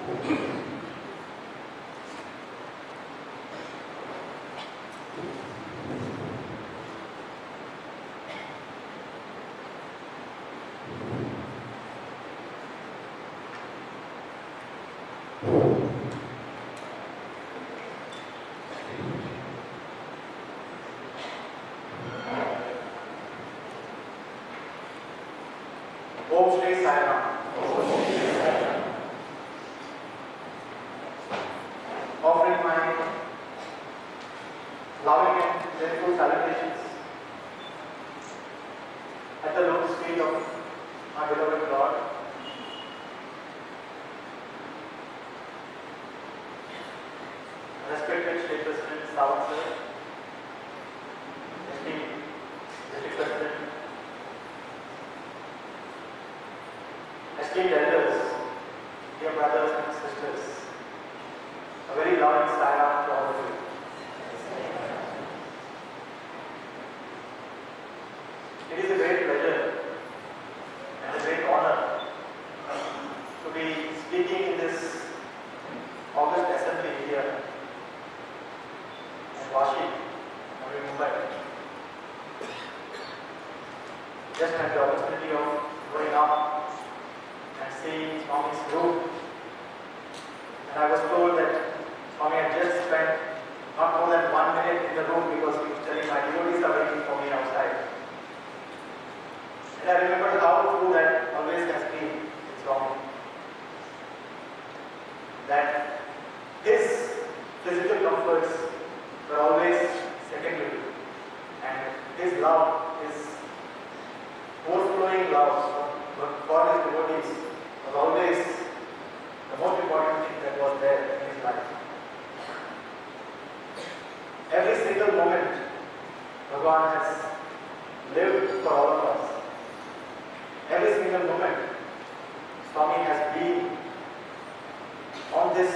Om Shri Sai Ram. Offering my loving and grateful salutations at the lotus feet of my beloved Lord. Respected State President Sawant sir, esteemed District President, esteemed elders, dear brothers and sisters, a very loving Sai Ram to all of you. It is a great pleasure and a great honor to be speaking in this August assembly here in Vashi, Mumbai. Just had the opportunity of going up and seeing Swami's room, and I was told that Swami had just spent not more than 1 minute in the room because he was telling my devotees are waiting for me outside. And I remembered how true that always has been in Swami. That his physical comforts were always secondary, and his love, his overflowing love for his devotees was always the most important thing that was there in his life. Every single moment Bhagavan has lived for all of us. Every single moment Swami has been on this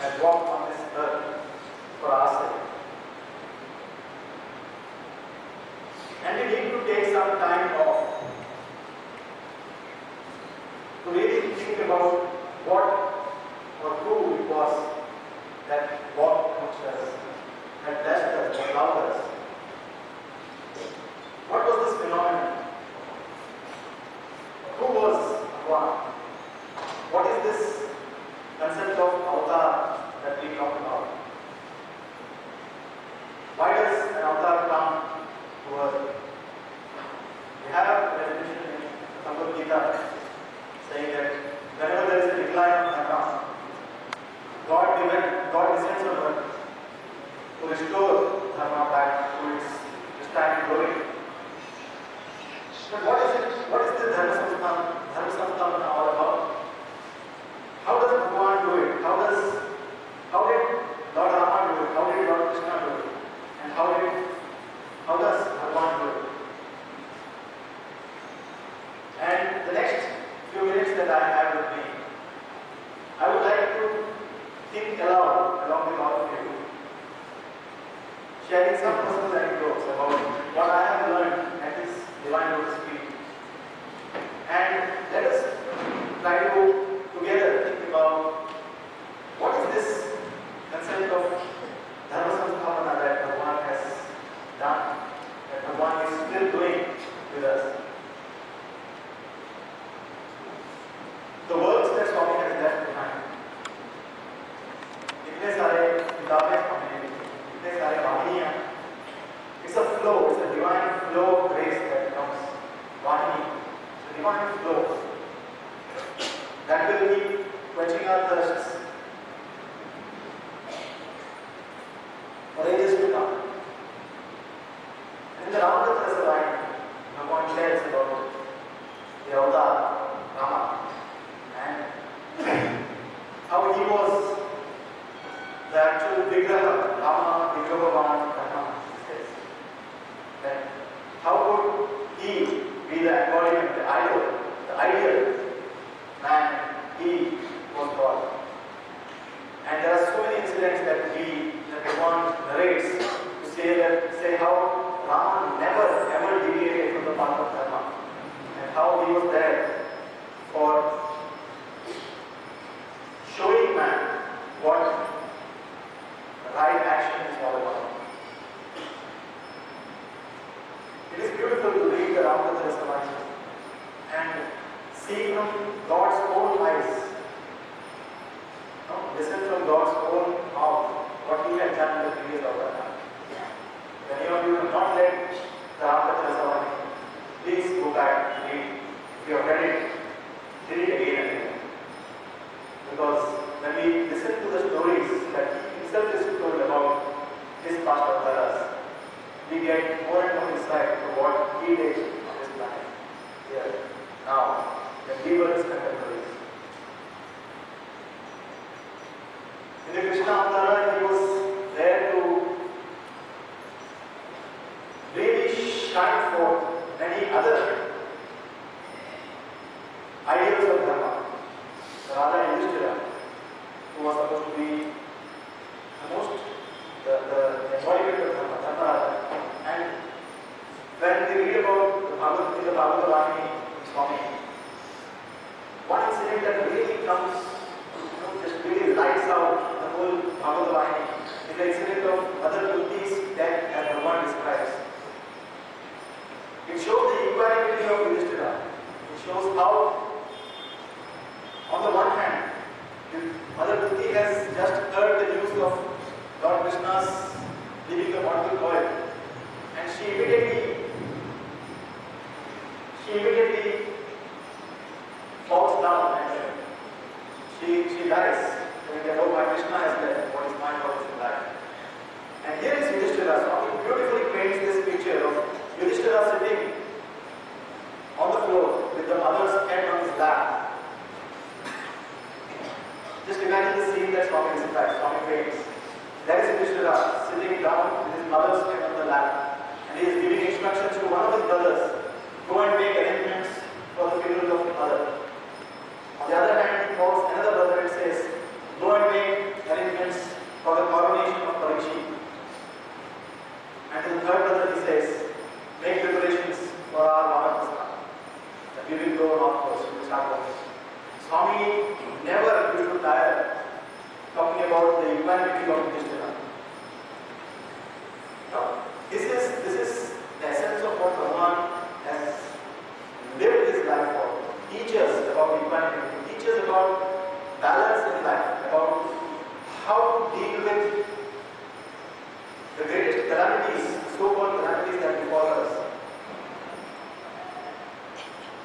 and walked on this earth for our sake. And we need to take some time off to really think about what or who it was that walked amongst us, had blessed us, that loved us. What was this phenomenon? Who was Bhagavan? What is this concept of avatar that we talk about? Why does an avatar come to earth? We have a definition in the Bhagavad Gita saying that whenever there is a decline of dharma, God descends on earth to restore dharma back to its pristine glory. But what is it? What is the dharma samstana all about? How does Bhagavan do it? How did Lord Rama do it? How did Lord Krishna do it? And how does Bhagavan do it? And the next few minutes that I have with me, I would like to think aloud along with all of you, sharing some personal anecdotes about what I have learned at this divine lotus feet. And let us try to together think about what is this concept of dharma samstana that Bhagavan has done, that Bhagavan is still doing with us. The works that Swami has left behind, itne sare kitabein hamne, itne sare vahiniyan, it's a flow, it's a divine flow of grace that comes. Vahini, the divine flow that will be quenching our thirsts for ages to come. In the Ramakatha line, Bhagavan shares about the avatar, Rama, and how he was the actual Vigraha, Rama, Vigravavan, Dharma, says. That how could he be the embodiment, the idol, the ideal man? He was God. And there are so many incidents that Bhagavan narrates to say how Rama never ever deviated from the path of Dharma, and how he was there for showing God's own eyes. No, listen from God's own mouth what He had done in the previous avatar. Many of you have not read the Vahini. Please go back and read. If you have read it, read it again and again. Because when we listen to the stories that He Himself is told about His past avatars, we get more and more insight to what He did on this planet. Here, now, when we were His contemporaries. In the Krishna Avatar, He was there to really shine forth many other ideals of Dharma. Rather, Yudhishthira, who was supposed to be the embodiment of Dharma. And when we read about the Vahini Swami, one incident that really comes, just really lights out the whole Vahini is the incident of Mother Kunti's death as Bhagavan describes. It shows the equality of Yudhishthira. It shows how, on the one hand, Mother Kunti has just heard the news of Lord Krishna's leaving the mortal coil, and she immediately falls down and she dies. Oh, my Krishna has left. What is mine? What is in life? And here is Yudhishthira. Swami beautifully paints this picture of Yudhishthira sitting on the floor with the mother's head on his lap. Just imagine the scene that Swami describes, Swami paints. There is Yudhishthira sitting down with his mother's head on the lap, and he is giving instructions to one of his brothers, go and make arrangements for the funeral of the mother. On the other hand, he calls another brother and says, go and make arrangements for the coronation of Parikshit. And to the third brother he says, make preparations for our Mahaprasthana. That we will go northwards to Chaturanga. Swami never used to tire talking about the humanity of Yudhishthira. Now, this is the essence of what Bhagavan has lived his life for. Teaches about humanity, teaches about balance in life, about how to deal with the greatest calamities, so-called calamities that befall us.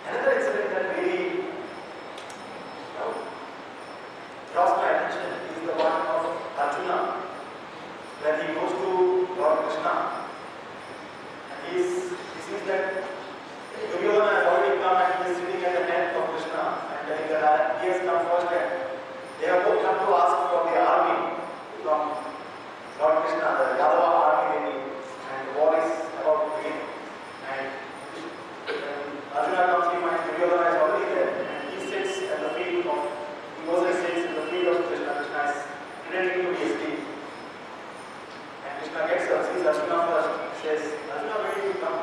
Another incident that really draws my attention is the one of Arjuna, when he goes to Lord Krishna, and he sees that Duryodhana has already come and he is sitting at the tent of Krishna and telling that he has come first, and they have both come to ask for the army from Lord Krishna, the Yadava army, and the war is about to begin. And Arjuna comes, he finds Duryodhana is already there, and he sits at the field of, he goes and sits in the field of Krishna. Krishna is pretending to be asleep. And Krishna gets up, sees Arjuna first, says, Arjuna, where did you come?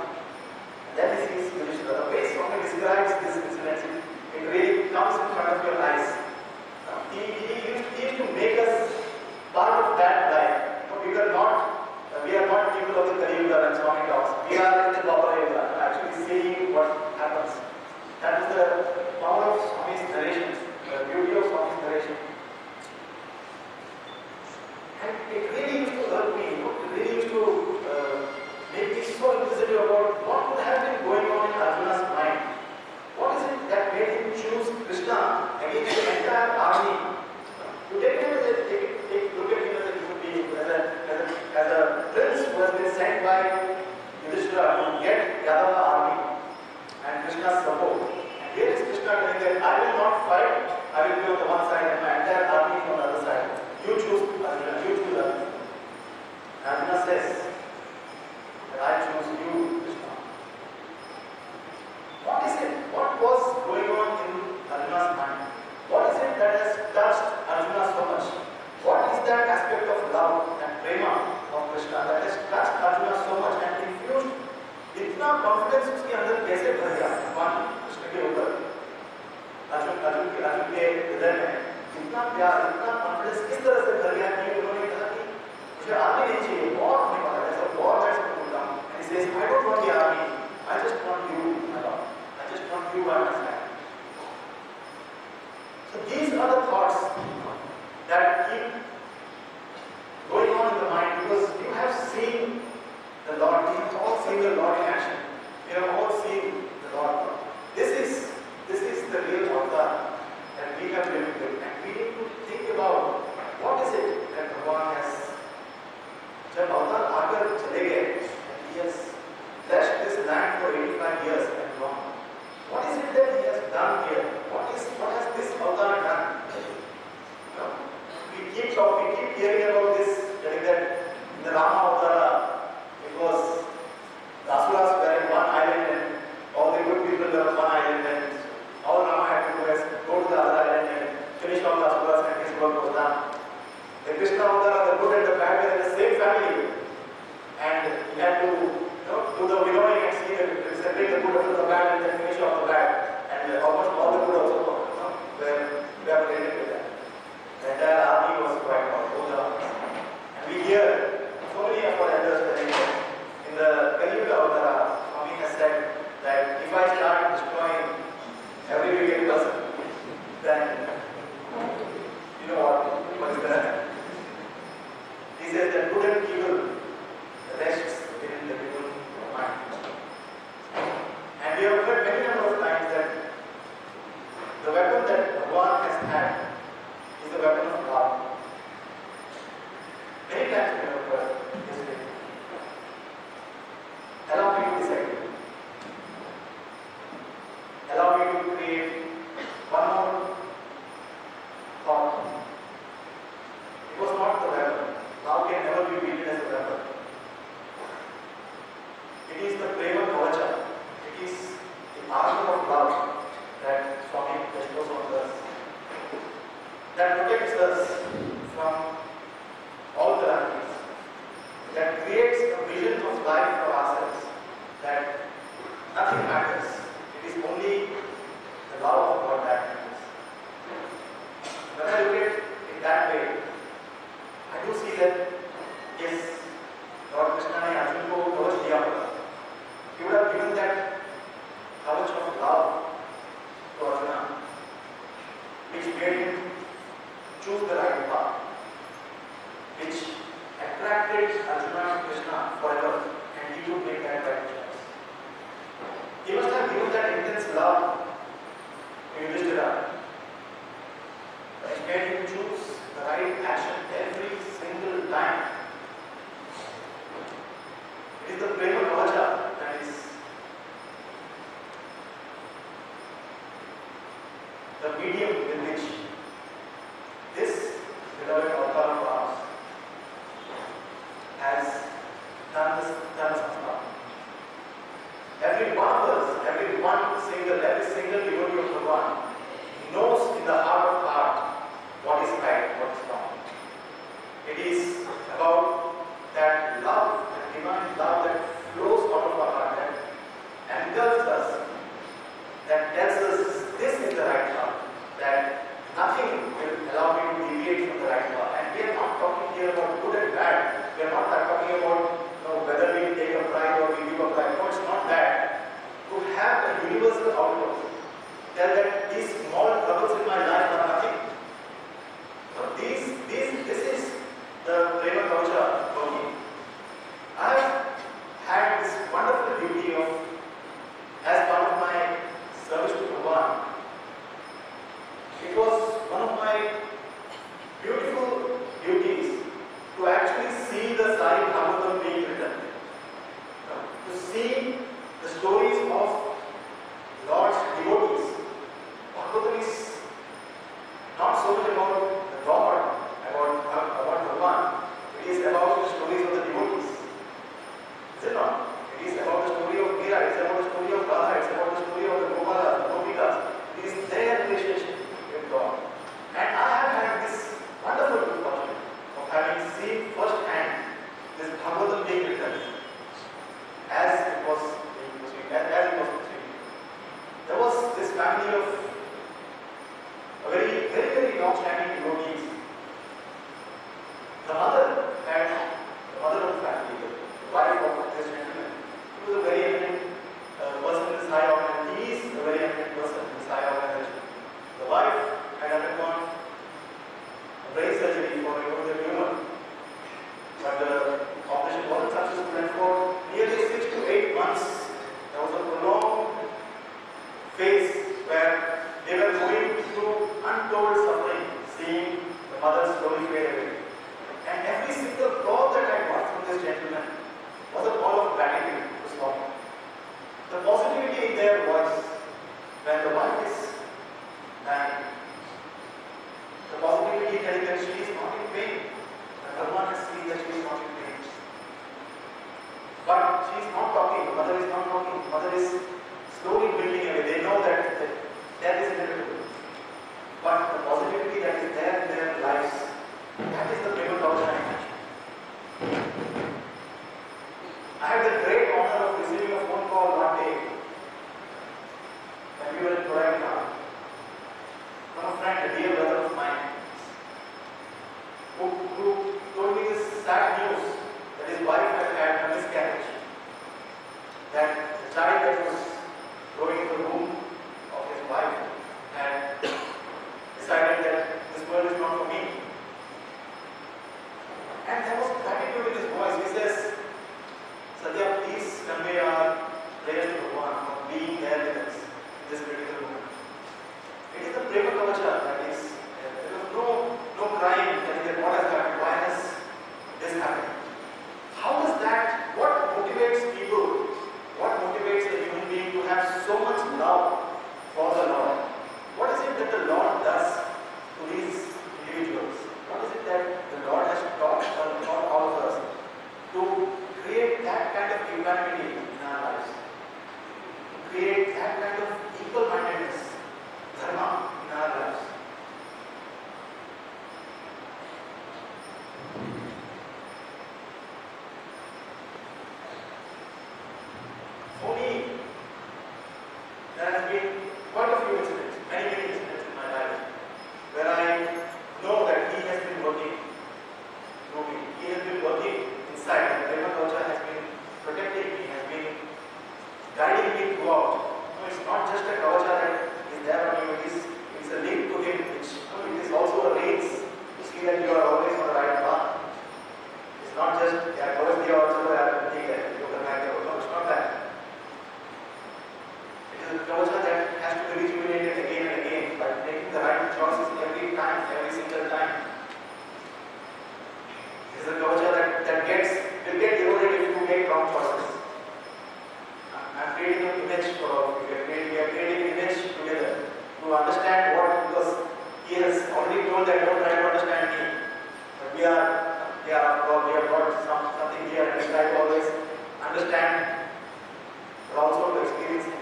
And then he sees Yudhishthira. The way Swami describes this incident, it really comes in front of your eyes. He used to make us part of that life. We are not people of the Kali Yuga and Swami talks. We are in the Dwapara Yuga, actually seeing what happens. That is the power of Swami's narration, the beauty of Swami's narration. And it really used to hurt me, it really used to make me so inquisitive about what would have been going on in Arjuna's mind. What is it that made him choose Krishna against the entire army? You take look at him as a human being, as a prince who has been sent by Yudhishthira to get Yadava army and Krishna's support. And here is Krishna telling that I will not fight, I will be on the one side and my entire army is on the other side. You choose Arjuna, you choose Arjuna. Arjuna says that I choose you, Krishna. What is it? What was going on in Arjuna's mind? What is it that has touched Arjuna so much? What is that aspect of love and prema of Krishna that has touched Arjuna so much and infused इतना confidence उसके अंदर कैसे भर गया भगवान कृष्ण के ऊपर अर्जुन के हृदय में इतना प्यार इतना confidence किस तरह से भर गया कि उन्होंने कहा कि मुझे आर्मी नहीं चाहिए बहुत होने वाला है सब बहुत जैसे बोलता हूँ and he says I don't want the army I just want you my Lord I just want you by my side these are the thoughts that keep going on in the mind, because you have seen the Lord. We have all seen the Lord in action. We have all seen the Lord. This is the real avatar that we have lived with, and we need to think about what is it that Bhagavan has. जब अवतार आकर चले गए, and he has blessed this land for 85 years and long. What is it that he has done here? What has this avatar done? You know, we keep hearing about this, telling that in the Rama Avtara, it was the Asuras were in one island and all the good people were on one island, and all Rama had to do was go to the other island and finish off the Asuras, and his work was done. The Krishna Avtara, the good and the bad were in the same family, and he had to do the winnowing and separate the good from the bad and then finish off the bad, and almost all the good also were evaporated with that. The entire army was quite powerful. And we hear so many of our elders telling that in the Kali Yuga Avtara, Swami has said that if I start destroying every wicked person, then you know what is that? He says that good and evil rests within the human mind. And we have heard many number of times that the weapon that Bhagavan has had is the weapon of love. Many times we have heard this way. Allow me to disagree. Allow me to create one more thought. It was not the weapon. Love can never be treated as a weapon. It is the prema kavacha. It is the armor of love that Swami bestows on us, that protects us from all calamities, that creates a vision of life for ourselves, that nothing matters. It is only the love of God that matters. When I look at it that way, I do see that, yes, Lord Krishna ने अर्जुन को कवच दिया होगा. He would have given that kavach of love to Arjuna, which made him choose the right path, which attracted Arjuna to Krishna forever, and he would make that right choice. He must have given that intense love to Yudhishthira, which made him choose the right action every single time. It is the prema kavacha that is the medium with which this beloved avatar of ours has done samskar. Every one of us, every single devotee of Bhagavan knows in the heart of heart what is right, what is wrong. It is about that love, that divine love that flows out of our heart, that anchors us, that tells us this is the right path, that nothing will allow me to deviate from the right path. And we are not talking here about good and bad. We are not talking about whether we take a pride or we give a pride. No, it's not that. To have a universal outlook, tell that these small troubles in my life are nothing. So this is the prema kavacha for me. I have had this wonderful duty of, as part of my service to Bhagavan, it was one of my beautiful duties to actually see the Sai Bhagavatam being written, to see the stories of Lord's devotees. Bhagavatam is not so much about the God, about Bhagavan. It is about the stories of the devotees. Is it not? It is about the story of Meera, it is about the story of Radha, it is about the story of the Gopalas, the Gopikas. It is their relationship with God. And I have had this wonderful good fortune of having seen firsthand this Bhagavatam being written as it was proceeding. There was this family of a very, very, very long-standing devotees. The mother of the family, the wife of this gentleman, he was a very eminent person in this high organization. He is a very eminent person in this high organization. The wife had undergone when the wife is dying, the possibility telling that she is not in pain. And Bhagavan has seen that she is not in pain. But she is not talking, the mother is not talking, the mother is slowly building away. They know that death is inevitable. But the positivity that is there in their lives, that is the prema kavach I mentioned. I had the great honor of receiving a phone call one day when we were in Kodaikanal from a friend, a dear brother of mine, who told me this sad news that his wife had had a miscarriage, that the child that was growing in the womb of his wife had decided that this world is not for me. And there was gratitude in his voice. He says, Sathya, please convey our prayers to Bhagavan for being there with us in this critical moment. It is the prema kavacha that is, there was no crying, that what has happened, why has this happened? How does that, what motivates people, what motivates the human being to have so much love for the Lord? What is it that the Lord does to these individuals? What is it that the Lord has taught all of us to create that kind of humanity in our lives? To create that kind of equal-mindedness, dharma in our lives? For me, there has been quite a few incidents, many incidents in my life, where I know that He has been working through me. He has been working inside, and Prema Kavacha has been protecting me, has been guiding me throughout. No, it's not just a Kavacha that is there on you, it's a link to Him, which it is also a race to see that you are always on the right path. It's not just, Kavach diya aur chalo yaar, theek hai, jo karna hai karo. No, it's not that. It is a Kavacha that has to be rejuvenated again and again by making the right choices every time, every single time. It is a Kavacha that will get eroded if you make wrong choices. I'm creating an image for all of you. We are creating an image together to understand what, because He has already told that don't try to understand me. But we have got something here and we try to always understand, but also to experience Him.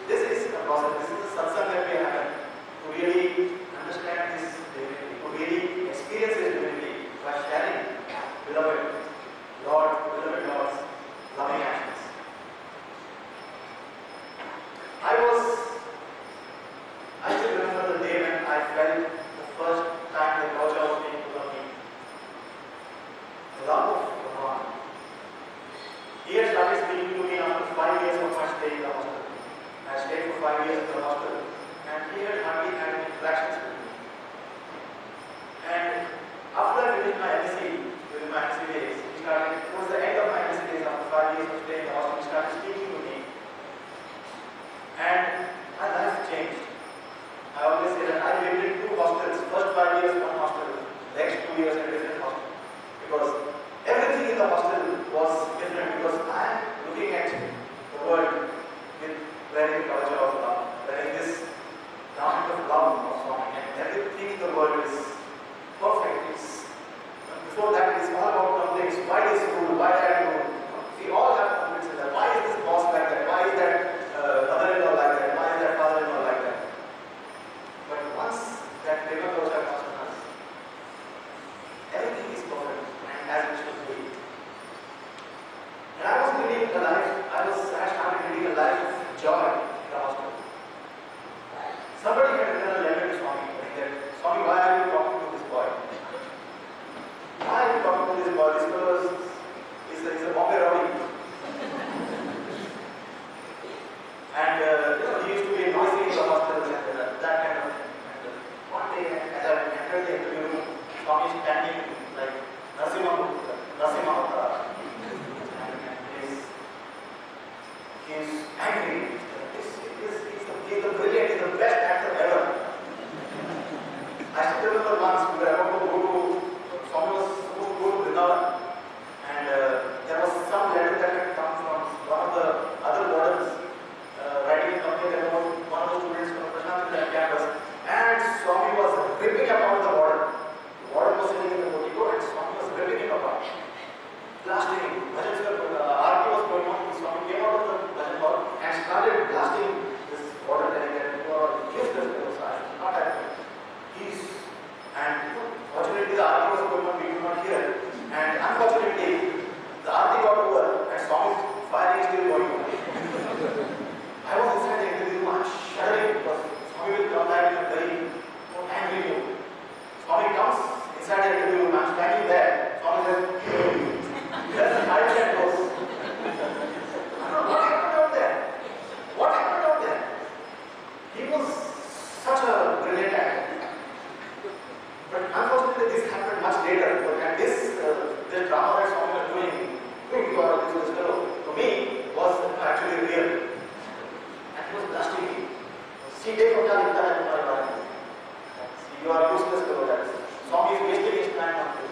This is a process, this is a satsang that we are having to really understand His divinity, to really experience His divinity by sharing beloved Lord's loving actions. I still remember the day when I felt the first time the Kavacha was being put on me. The love of Bhagavan. He had started speaking to me after 5 years of my stay in the hostel. I stayed for 5 years in the hostel, and he had hardly had any interactions with me. And after I finished my MSc, during my MSc days, towards the end of my MSc days, after 5 years of staying in the hostel, he started speaking to me. And my life changed. I always say that I lived in 2 hostels. First 5 years, one hostel. Next 2 years, in a different hostel. Because everything in the hostel was different. Because I am looking at the world with wearing the Kavacha of love, wearing this garment of love of Swami, and everything in the world is perfect. Before that, it's all about conflicts. Why this rule? Why that rule? We all have conflicts in that. Why is this boss like that? Why is that mother-in-law like that? Why is that father-in-law like that? But once that Prema Kavacha comes to us, everything is perfect and as it should be. And I was leading a life, I started leading a life of joy in the hospital. Somebody had written a letter to Swami saying that, Swami, why are you talking to this boy? Why are you talking to this boy? This fellow is a Bombay rowdy. And he used to be noisy in the hospital and that kind of thing. And one day, as I entered the interview room, Swami is standing like Narasimha Avatar. And he's angry. He's the brilliant, he's the best actor ever. I still remember once we were about to go to, Swami was supposed to go to Vrindavan, and there was some letter that had come from one of the other wardens writing something that See, देखो क्या लिखता है तुम्हारे बारे में. See, you are useless fellow. That Swami is wasting his time on you.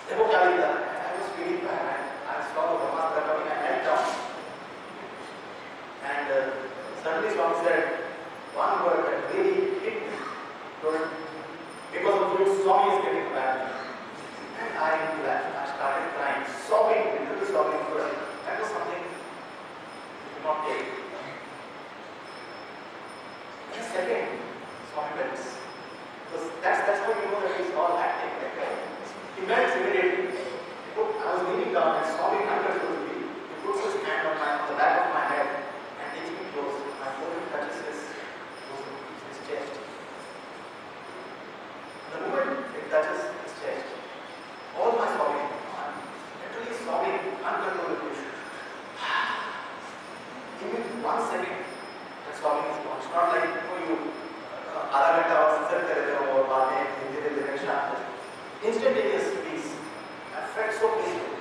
देखो क्या लिखता है. I was feeling bad. I saw the Brahmastra coming. I knelt down. And suddenly Swami said one word that really hit me. Because of which Swami is getting mad. And I started crying, sobbing, literally sobbing, because that was something you could not take. In a second, Swami melts. Because that's how you know that he's all acting. He melts immediately. I was leaning down and sobbing uncontrollably. He puts his hand on the back of my head and takes me close. My forehead touches his chest. The moment it touches his chest, all my sobbing, I'm literally sobbing uncontrollably. Give me 1 second, that sobbing is gone. It's not like you आधा घंटा और सिर्फ कर रहे हो और बाद में धीरे-धीरे शांत हो. Instantaneous peace. I felt so peaceful.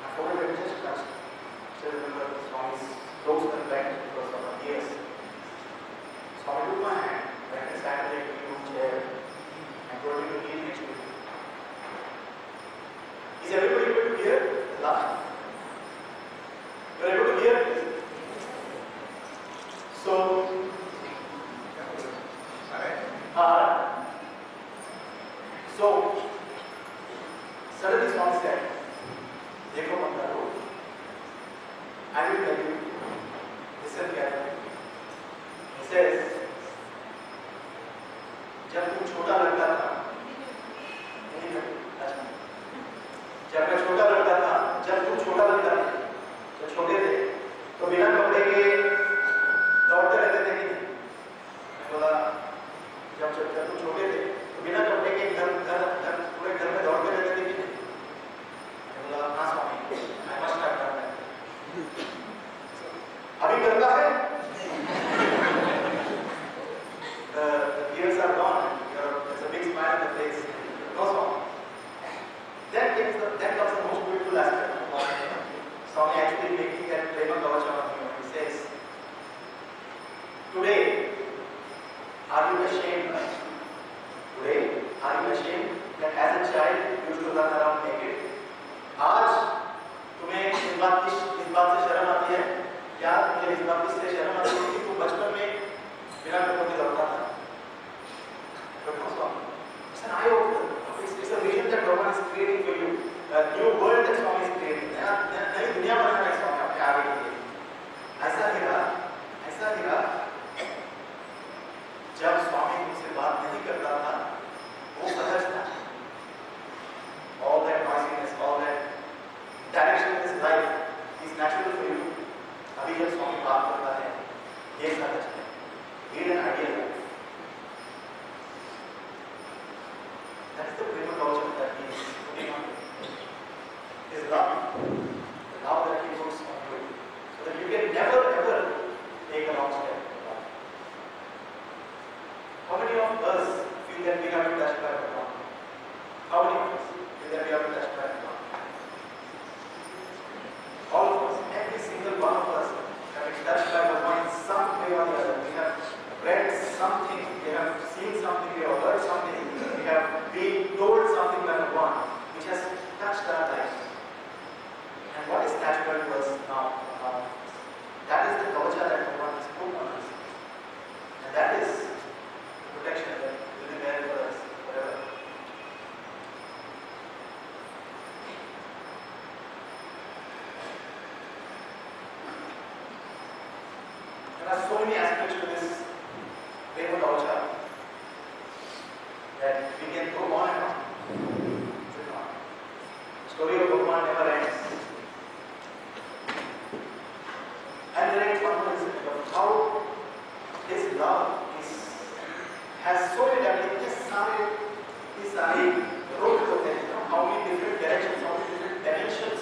My forehead just touched. Still remember Swami's close and bent because of my tears. Swami took my hand, went and sat in a chair, and told me to kneel next to me. Is everybody able to hear the laugh? You are able to hear? So, suddenly Swami said, "Dekho Mandaro, I will tell you, listen carefully." He says, जब तुम छोटा लड़का था, जब मैं छोटा लड़का था, जब तुम छोटा लड़का था, जब छोटे थे, तो बिना कपड़े के दौड़ते रहते थे कि नहीं? मैं बोला, जब तुम छोटे थे, तो बिना कपड़े के पूरे घर में दौड़ते रहते थे कि नहीं? मैं बोला, हाँ स्वामी, I must have done that. अभी करता है? The years are gone. There's a big smile on the face. No Swami. Then comes the most beautiful aspect of Swami actually making that prema kavacha on you. He says, today, are you ashamed? Today, are you ashamed that as a child you used to run around naked? आज तुम्हें इस बात से शर्म आती है? क्या मुझे इस बात से शर्म आती है कि तुम बचपन में बिना कपड़ों के दौड़ता था? It's an eye-opener. It's a vision that Bhagavan is creating for you. A new world that Swami is creating. नई दुनिया बनाना है स्वामी आपके आगे के लिए. ऐसा हीरा जब स्वामी मुझसे बात नहीं करता था, वो सहज था. All that noisiness, all that direction in his life is natural for you. अभी जब स्वामी बात करता है, ये सहज है. Lead an ideal life. That is the prima kavacha that he is putting on you. His love. The love that he puts on you. So that you can never ever take a wrong step. How many of us feel that we have been touched by Bhagavan? How many of us feel that we have been touched by Bhagavan? All of us, every single one of us have been touched by Bhagavan in some way or the other. We have read something, we have seen something, we have heard something, we have been told something by Bhagavan which has touched our lives. And what is natural to us now? That is the kavacha that Bhagavan has put on us. And that is protection that will be there for us forever. There are so many aspects to this prema kavacha that we can go on and on. The story of Bhagavan never ends. And there is one more incident of how his love has so many dimensions. How many different directions, how many different dimensions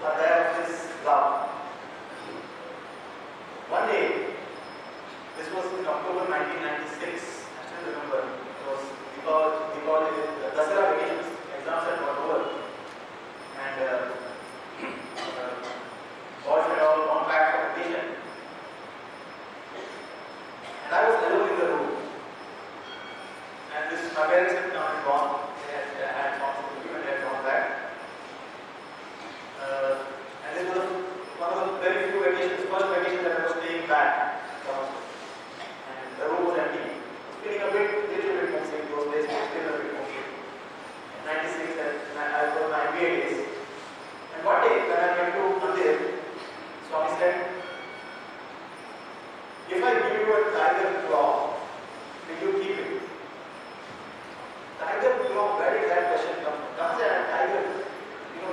are there of his love. One day, this was in October 1996, I still remember, it was the Dasara vacations, exams had gone over, and boys had all gone back for vacation. And I was my parents had come and gone. They had gone to the and had gone back. And this was one of the very few vacations, first vacation that I was staying back. And the room was empty. I was feeling a little bit homesick. Those days I was still a bit homesick. In 96, I was my MBA days. And one day when I went to Mandir, Swami said, if I give you a tiger claw, will you keep it? Tiger claw, where did that question come from? Comes a tiger.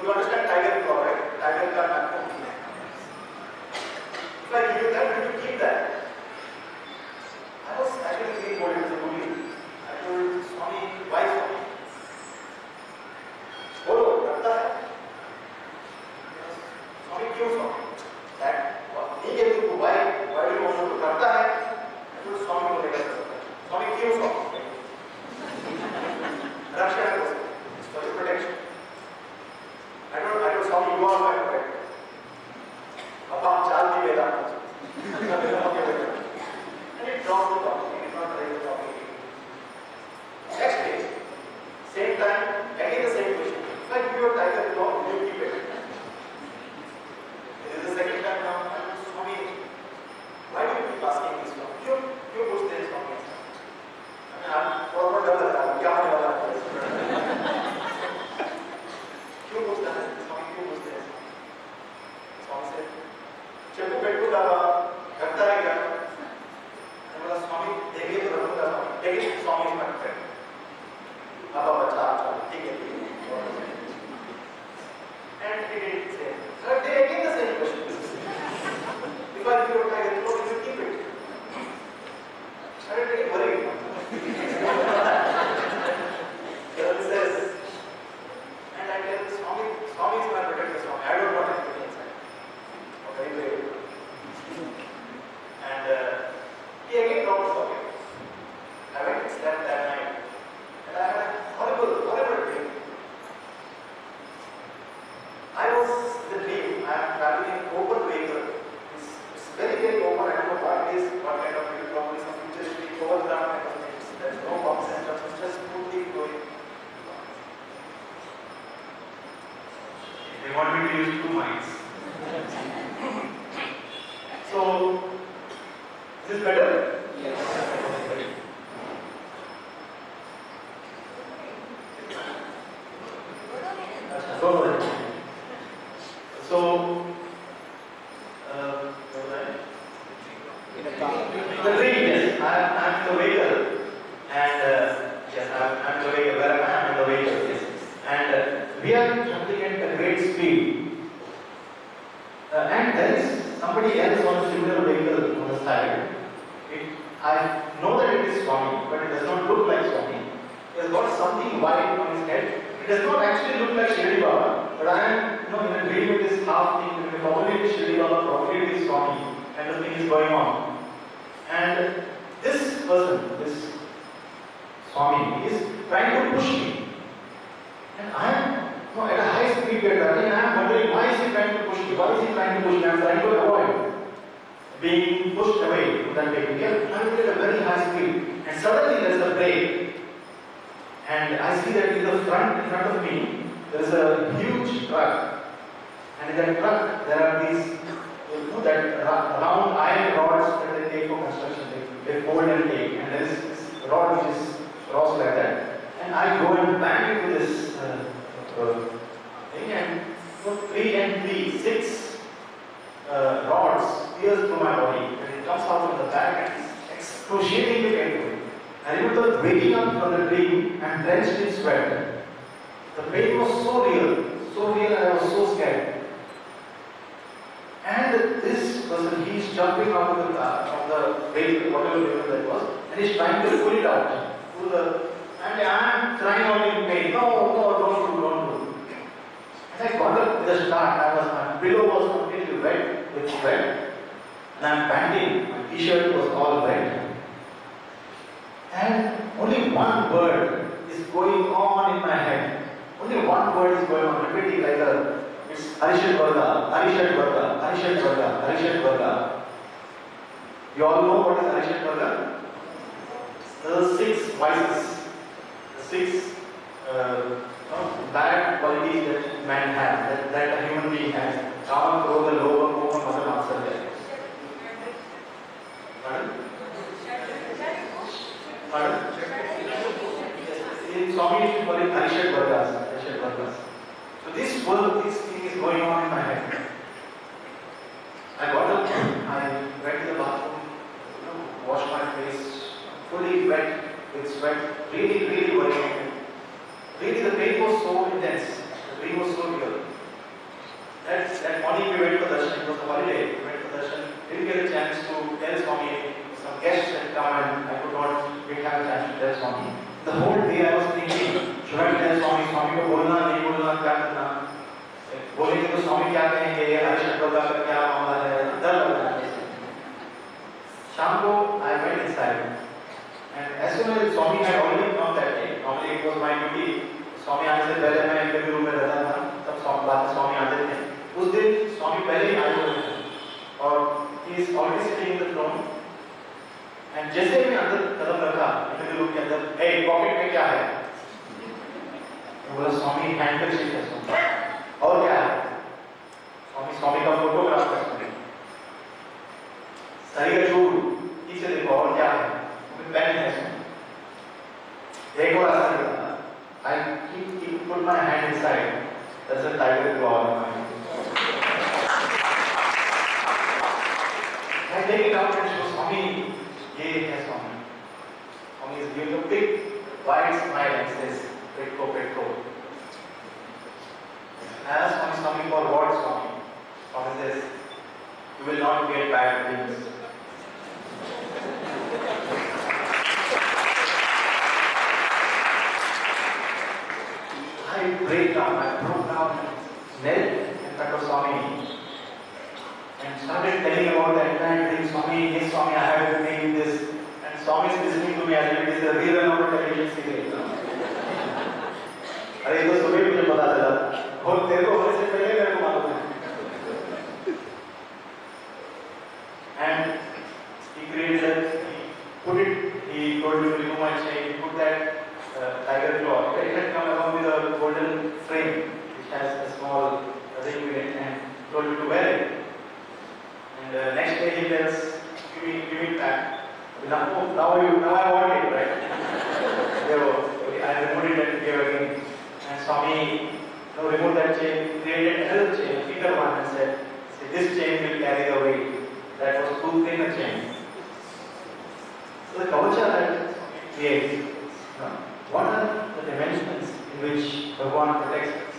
You understand tiger claw, right? Tiger claw, if I give you that, will you keep that? I was actually being told it was a bully. I told Swami, why Swami? Bolo, करता है. Swami, क्यों Swami? That he gave to why do you want to करता है? I told Swami को लेकर करता है. Swami, क्यों Swami? रक्षा है उसको. It's for your protection. I told Swami, you are my protector. अब आप चाल भी बेदा. And it dropped the topic. It did not raise the topic. Next day, same time, again the same question. If I give you a tiger claw, will you keep it? This is the second time now. I told Swami, why do you keep asking this one? क्यों पूछते हैं Swami? I mean, आप थोड़ा डर लग रहा है. क्या होने वाला है? क्यों पूछता है? Swami क्यों पूछते हैं? Swami से चप्पू पेट्टू का करता है क्या? मैं बोला Swami देखिए तो रखूँगा Swami. देखिए Swami इस बात पे. अब बच्चा ठीक है. And he did say, third day again the same question. If I give you a tiger claw, will you keep it? I didn't get worried. He says, and I tell Swami is my protector Swami. I don't want anybody inside. Okay, great. And he again dropped the topic. I went and slept that night. And I had a horrible dream. I was in the dream. I am traveling in open vehicle. It's very open. I don't know what it is, what kind of vehicle, probably some futuristic overground kind of things. There's no box center, it's just smoothly going. They want me to use two mics. So, is this better? Yes. Go ahead. So, the dream, yes, I'm in the vehicle, and yes, I'm in the vehicle. Where am I? I'm in the vehicle, yes, and we are traveling at a great speed, and there is somebody else on a similar vehicle on the side. I know that it is Swami, but it does not look like Swami. He has got something white on his head. It does not actually look like Shirdi Baba, but I am, in a dream with this half thing. Probably it is Shirdi Baba, probably it is Swami, and the thing is going on. And this person, this Swami, is trying to push me, and I am at a high speed we are traveling. I am wondering why is he trying to push me? Why is he trying to push me? I am trying to avoid being pushed away from that vehicle. We are traveling at a very high speed, and suddenly there is a break. And I see that in front of me, there is a huge truck. And in that truck, there are these, that round iron rods that they take for construction. They fold and take. And there is this rod which is crossed like that. And I go and bang into this thing, and 6 rods pierce through my body. And it comes out from the back and it's excruciatingly painful. I remember waking up from the dream and drenched in sweat. The pain was so real, and I was so scared. And this person, he is jumping out of the car, from the vehicle, whatever vehicle that was, and he is trying to pull it out. And I am crying out in pain. No, don't do. And I got up with a start. My pillow was completely wet with sweat. And I am panting. My t-shirt was all wet. And only one word is going on in my head. Only one word is going on, repeating like it's Arishat Varga, Arishat Varga, Arishat Varga, Arishat Varga. You all know what is Arishat Varga? The 6 vices. six bad qualities that man has, that a human being has. Kama, Krodha, Lobha, Moha, Mada, Matsarya. Pardon? Pardon? In Swami used to call it Arishat Vargas. So this thing is going on in my head. I got up, I went to the bathroom, washed my face, fully wet with sweat, really worrying. Really, the pain was so intense, the pain was so real. That morning we went for darshan, it was a holiday, we went for darshan, didn't get a chance to tell Swami, some guests had come and I could not have a chance to tell Swami. The whole day I was thinking, should I tell Swami को बोलना नहीं बोलना क्या करना? बोलेंगे तो स्वामी क्या कहेंगे? हरिशंकर का क्या मामला है? डर लग रहा है। शाम को I went inside, and as soon as Swami had already come that day, normally it was my duty. Swami आने से पहले मैं इंटरव्यू रूम में रहता था, तब स्वामी आते थे। उस दिन स्वामी पहले ही आए हुए थे, और he is already sitting in the throne. And जैसे ही मैं अंदर कदम रखा इंटरव्यू रूम के अंदर, hey पॉकेट में क्या है? बोला स्वामी हैंडकरचीफ है स्वामी। और क्या है? स्वामी का फोटोग्राफ है स्वामी। सही का चूड़, पीछे देखो और क्या है? पेन है स्वामी। एक और ऐसा लगा, I put my hand inside. That's a tiger claw on my hand. I take it out and show Swami. ये है स्वामी। Swami is giving a big wide smile and says, "Petro, Petro." I asked Swami for what, Swami? Swami says, "You will not get bad dreams." I broke down, knelt in front of Swami and started telling about the entire thing. Swami, yes Swami, I have a dream, this. And Swami is listening to me as if it is a rerun of a television serial. अरे ये तो सुबह मुझे पता चला, और तेरे को होने से पहले मेरे को मालूम है. And he created that, he told me to remove my chain, he put that tiger claw. It had come along with a golden frame which has a small ring with it, and told me to wear it. And next day he tells, give it back. Now I want it, right? I removed it and gave again. And Swami removed that chain, created another chain, bigger one, and said, this chain will carry the weight. That was too thin a chain. So the kavacha that Swami creates, what are the dimensions in which Bhagavan protects us?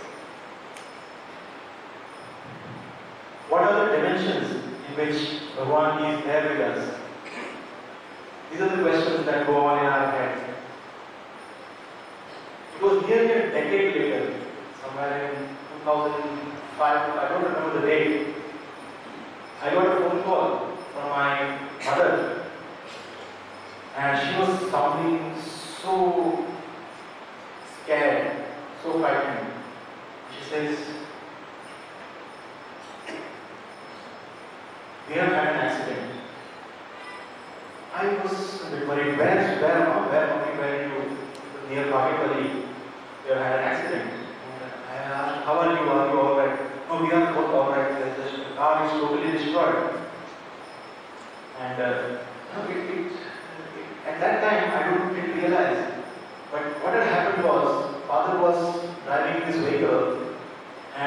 What are the dimensions in which Bhagavan is there with us? These are the questions that go on in our head. It was nearly a decade later, somewhere in 2005, I don't remember the date, I got a phone call from my mother, and she was sounding so scared, so frightened. She says, "We have had an accident." I was a bit worried. Where you near Bahipali? We have had an accident. I asked, "How are you? Are you all right?" "No, we are both all right. The car is totally destroyed." And at that time, I didn't realize. But what had happened was, father was driving this vehicle,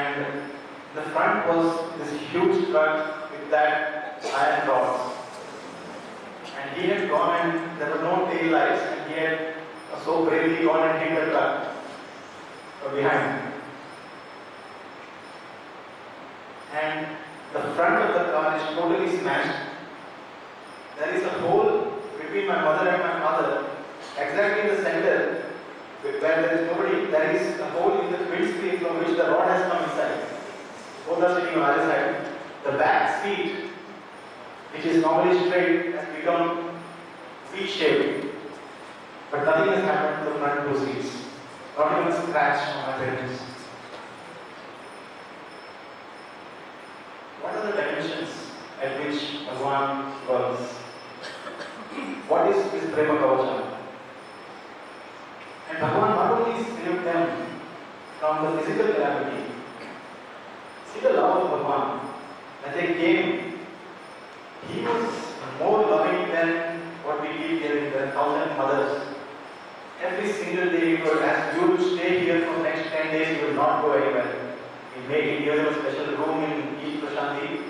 and the front was this huge truck with that iron rods. And he had gone, and there were no tail lights, and he had so bravely gone and hit the truck from behind. And the front of the car is totally smashed. There is a hole between my mother and my father, exactly in the center, where there is nobody. There is a hole in the windscreen from which the rod has come inside. Both are sitting on either side. The back seat, which is normally straight, has become V-shaped. But nothing has happened to the front two seats. Not even a scratch on my parents. What are the dimensions at which Bhagavan works? What is this Prema Kavacha? And Bhagavan from the physical calamity. See the love of Bhagwan. When they came, he was more loving than what we keep hearing, the 1,000 mothers. Every single day he would ask, you will stay here for the next 10 days, you will not go anywhere. He made give a special room in East Prashanti. You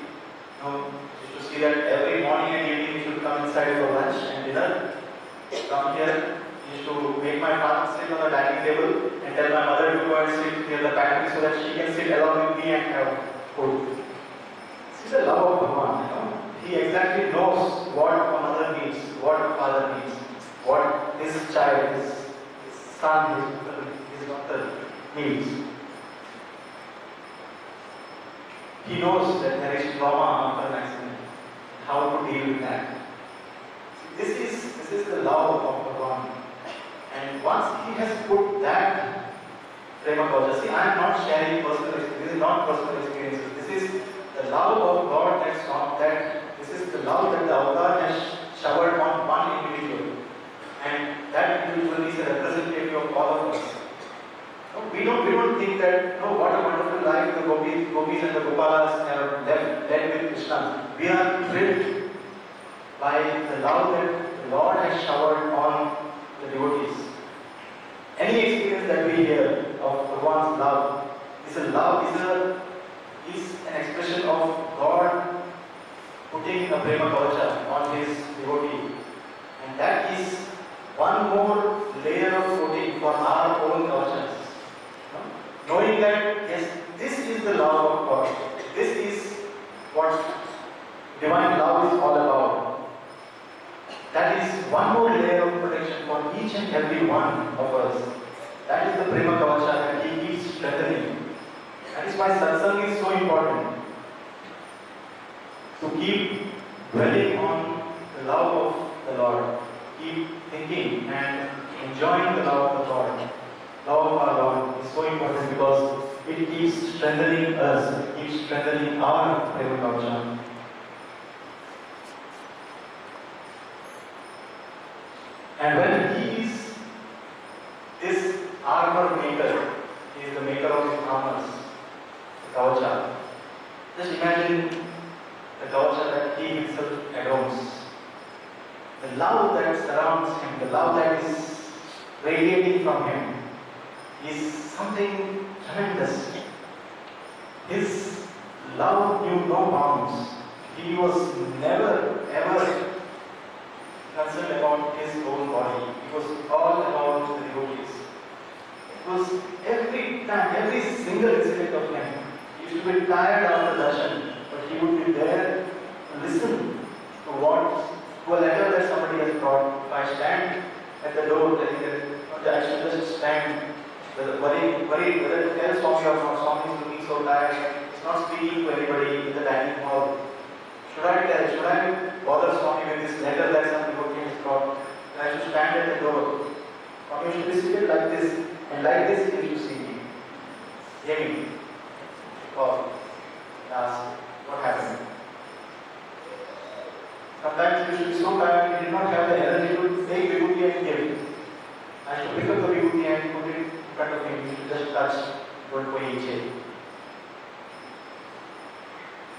should see that every morning and evening you should come inside for lunch and dinner. Come here, you used to make my father sit on the dining table and tell my mother to go and sit near the pantry so that she can sit along with me and have food. See the love of Bhagwan. He exactly knows what a mother needs, what a father needs, what his child, his son, his daughter needs. He knows that there is trauma after an accident, how to deal with that. This is the love of Bhagwan. And once he has put that prema kavcha, see, I am not sharing personal experience, this is not personal experiences, this is the love of God this is the love that the avatar has showered on one individual. And that individual is a representative of all of us. We don't think that, what a wonderful life the gopis and the gopalas have led with Krishna. We are thrilled by the love that the Lord has showered on the devotees. Any experience that we hear of Bhagwan's love is an expression of God putting a prema kavcha on his devotee. And that is one more layer of coating for our own kavachas. Knowing that, yes, this is the love of God. This is what divine love is all about. That is one more layer of protection for each and every one of us. That is the prema kavacha that he keeps strengthening. That is why satsang is so important. To keep dwelling on the love of the Lord. Keep thinking and enjoying the love of the Lord. Love of our Lord is so important because it keeps strengthening us, it keeps strengthening our prema kavacha. And when he is this armor maker, he is the maker of his armors, the kavacha. Just imagine the kavacha that he himself adorns. The love that surrounds him, the love that is radiating from him is something tremendous. His love knew no bounds. He was never ever concerned about his own body. It was all about the devotees. It was every time, every single incident of him. He used to be tired after darshan, but he would be there to listen to a letter that somebody has brought. If I stand at the door, I should just stand, worried whether to tell Swami or not. Swami is looking so tired, he's not speaking to anybody in the dining hall. Should I bother Swami with this letter that some devotee has brought? I should stand at the door. Swami should be seated like this, and like this he should see me. Hear me. Call. Ask, what happened? Sometimes we should be so tired, we did not have the energy to take vibhuti and give it. I should pick up the vibhuti and put it in front of him. He should just touch, don't go each.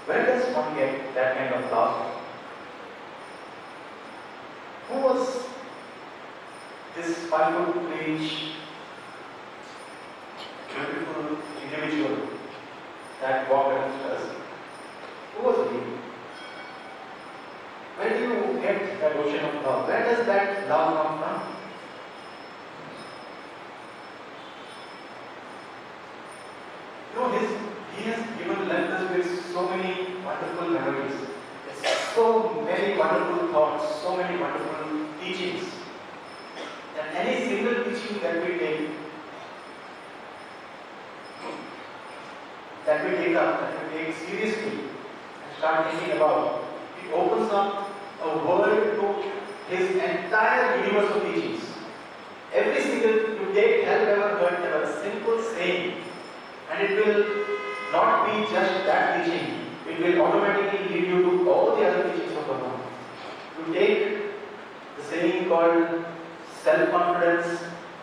Where does one get that kind of love? Who was this 5'3" beautiful individual that walked amongst us? Who was he? Where do you get that ocean of love? Where does that love come from? He has given left us with so many wonderful memories, so many wonderful thoughts, so many wonderful teachings. And any single teaching that we take up, that we take seriously and start thinking about, it opens up a world to his entire universe of teachings. Every single, you take help ever heard ever, a simple saying, and it will not be just that teaching, it will automatically lead you to all the other teachings of Bhagavan. You take the saying called self-confidence,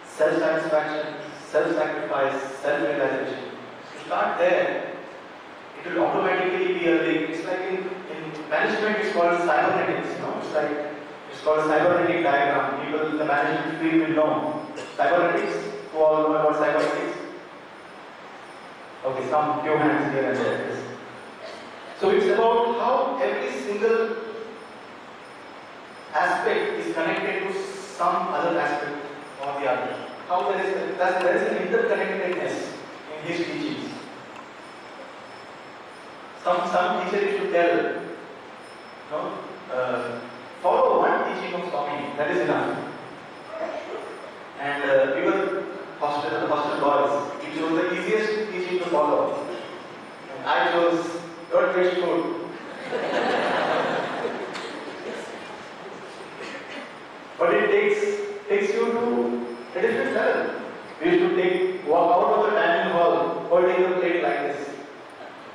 self-satisfaction, self-sacrifice, self-realization. You start there, it will automatically be a link. It's like in management, it's called cybernetics. It's called a cybernetic diagram. People in the management field will know cybernetics. Who all know about cybernetics? Okay, some few hands here and there. Yes. So it's about how every single aspect is connected to some other aspect or the other. How there is an interconnectedness in his teachings. Some teacher should tell, follow one teaching of Swami, that is enough. And we were hostel boys. We chose the easiest teaching to follow. And I chose don't waste food. But it takes you to a different level. We used to walk out of the dining hall holding a plate like this.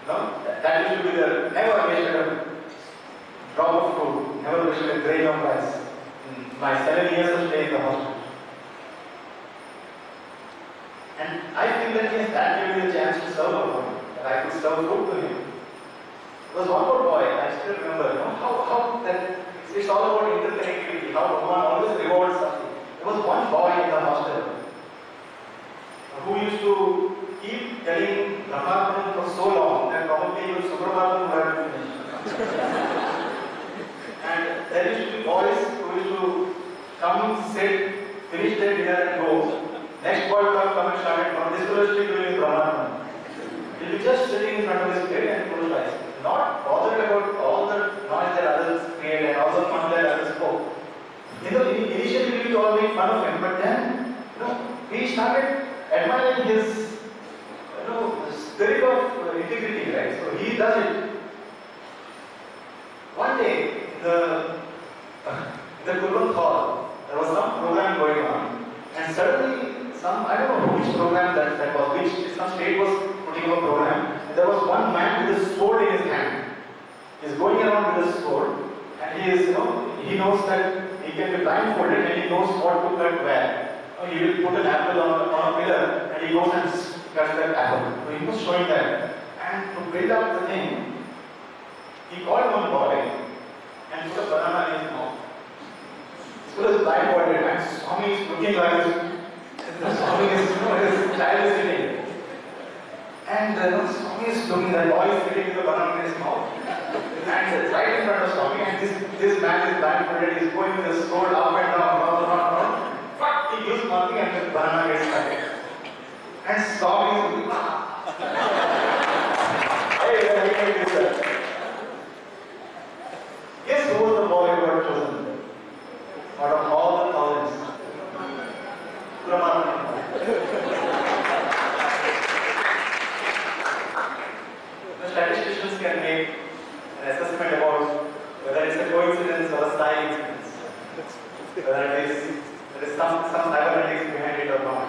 That used to be the never wasted a drop of food, never wasted a grain of rice. In my 7 years of stay in the hostel. And I feel that yes, that gave me the chance to serve a boy, that I could serve food to him. There was one more boy, I still remember, how that it's all about interconnectivity, how Bhagavan always rewards something. There was one boy in the hostel who used to keep telling Brahmarpan for so long that probably even Subrahmarpan would have to finish. And there used to be boys who used to come, sit, finish their dinner and go. Next boy would have come and started, this fellow is still doing Brahmarpan. He'll be just sitting in front of his plate and close his eyes. Not bothered about all the noise that others create and all the fun that others spoke. Initially we all made fun of him, but then, we started admiring his, spirit of integrity, right? So he does it. One day, in the Kurban hall, there was some program going on, and suddenly, I don't know which program that was, some state was putting up a program. There was one man with a sword in his hand. He's going around with a sword, and he knows that he can be blindfolded and he knows what to cut where. He will put an apple on a pillar and he goes and cuts that apple. So he was showing that. And to build up the thing, he called one boy and put a banana in his mouth. This was blindfolded and Swami is looking like this. Swami is, his child is sitting. And Swami is looking, that boy is sitting with the banana in his mouth. And right in front of Swami, and this man is blindfolded, he is going with the sword up and down. But he gives nothing and the banana gets cut. And Swami is looking, hey, this. Guess who was the boy who got chosen? Out of all the thousands. Brahman. The statisticians can make an assessment about whether it's a coincidence or a science, whether there is some cybernetics behind it or not.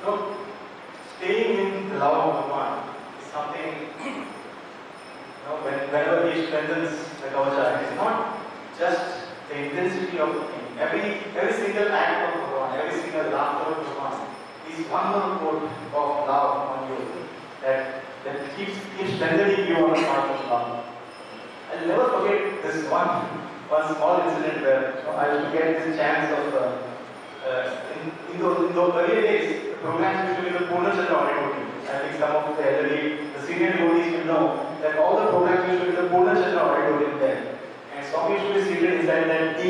So, staying in the love of Bhagavan is something, whenever he strengthens the kavacha, it's not just the intensity of the thing. Every single act of Bhagavan, every single laughter of Bhagavan is one more quote of love on you that keeps strengthening you on the path of love. I'll never forget this one small incident where I used to get this chance of in those earlier days, the programs used to be in the Purna Chandra auditorium. I think some of the elderly, the senior devotees will know that all the programs used to be in the Purna Chandra auditorium there. And Swami used to be seated inside that T.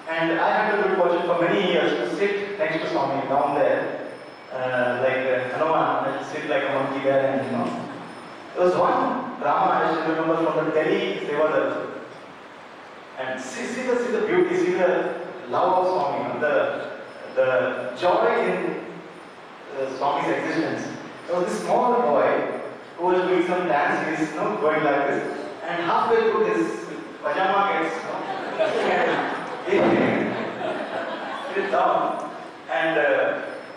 And I had the good fortune for many years to sit next to Swami down there, like Hanuman, and sit like a monkey there, and There was one drama I still remember from the Delhi Sevadar. And see the beauty, see the love of Swami, the joy in Swami's existence. There was this small boy who was doing some dance, he's going like this, and halfway through his pajama gets it's down. And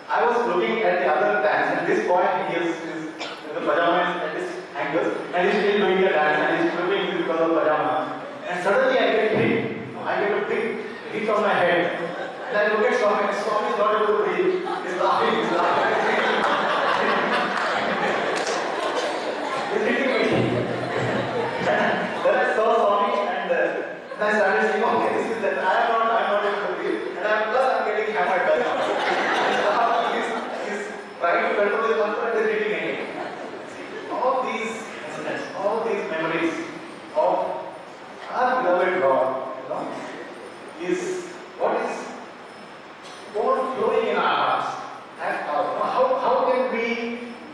I was looking at the other dance, and this boy, the pajama is at his ankles, and and he's still doing the dance and he's flipping his color pajama. And suddenly I get hit. I get a big hit on my head. And I look at Swami, and Swami is not able to breathe. He's laughing, he's laughing. He's hitting me. Then I saw Swami and I started saying, okay, this is that. I'm not able to breathe. And I'm getting hammered. He's trying to control his temper and he's hitting me. All these incidents, all these memories of our beloved Lord, is what is overflowing in our hearts. And how can we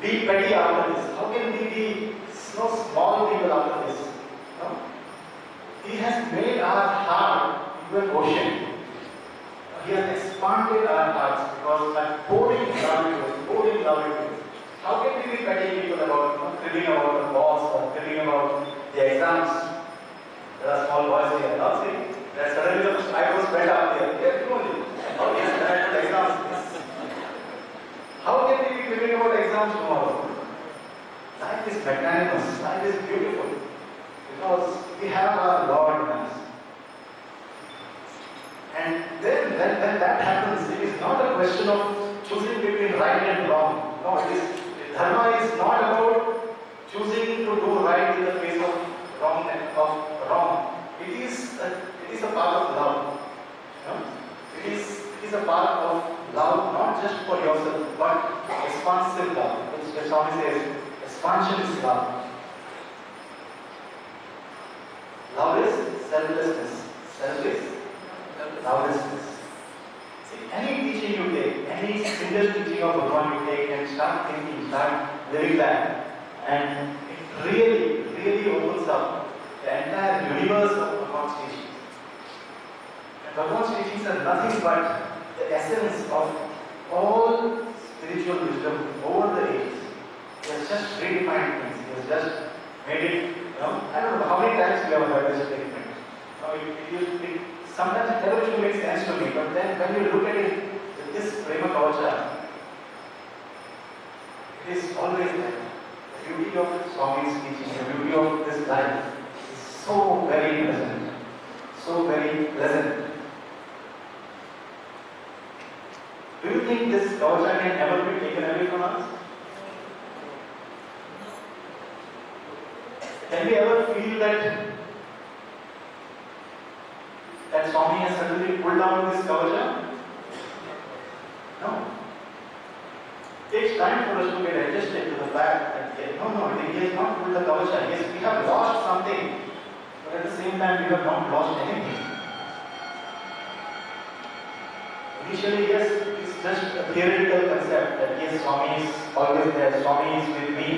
be petty after this? How can we be so small people after this? No? He has made our heart into an ocean. He has expanded our hearts because by pouring love into us, pouring love into us. How can we be petty people about cribbing about the boss or cribbing about the exams? There are small boys here, not saying that suddenly the eyebrows went up here. Yes, you know, how is that the exams? How can we be cribbing about exams tomorrow? Life is magnanimous, life is beautiful because we have our Lord in us. And then when that happens, it is not a question of choosing between right and wrong. No, it is. Dharma is not about choosing to do right in the face of wrong. It is a part of love. No? It is a part of love, not just for yourself, but expansive love. Which Swami says, expansion is love. Love is selflessness. Lovelessness. See, any teaching you take, any single teaching of Bhagavan you take and start thinking, start living that, and it really opens up the entire universe of Bhagavan's teachings. And Bhagavan's teachings are nothing but the essence of all spiritual wisdom over the ages. He has just redefined things. He has just made it, I don't know how many times we have heard this statement. Sometimes it never really makes sense to me, but then when you look at it with this Prema Kavacha, it is always there. The beauty of Swami's teaching, the beauty of this life is so very pleasant. So very pleasant. Do you think this Kavacha can ever be taken away from us? Can we ever feel that Swami has suddenly pulled down this kavacha? No. It takes time for us to get adjusted to the fact that he has not pulled the kavacha. Yes, we have lost something, but at the same time we have not lost anything. Initially, yes, it's just a theoretical concept that yes, Swami is always there, Swami is with me.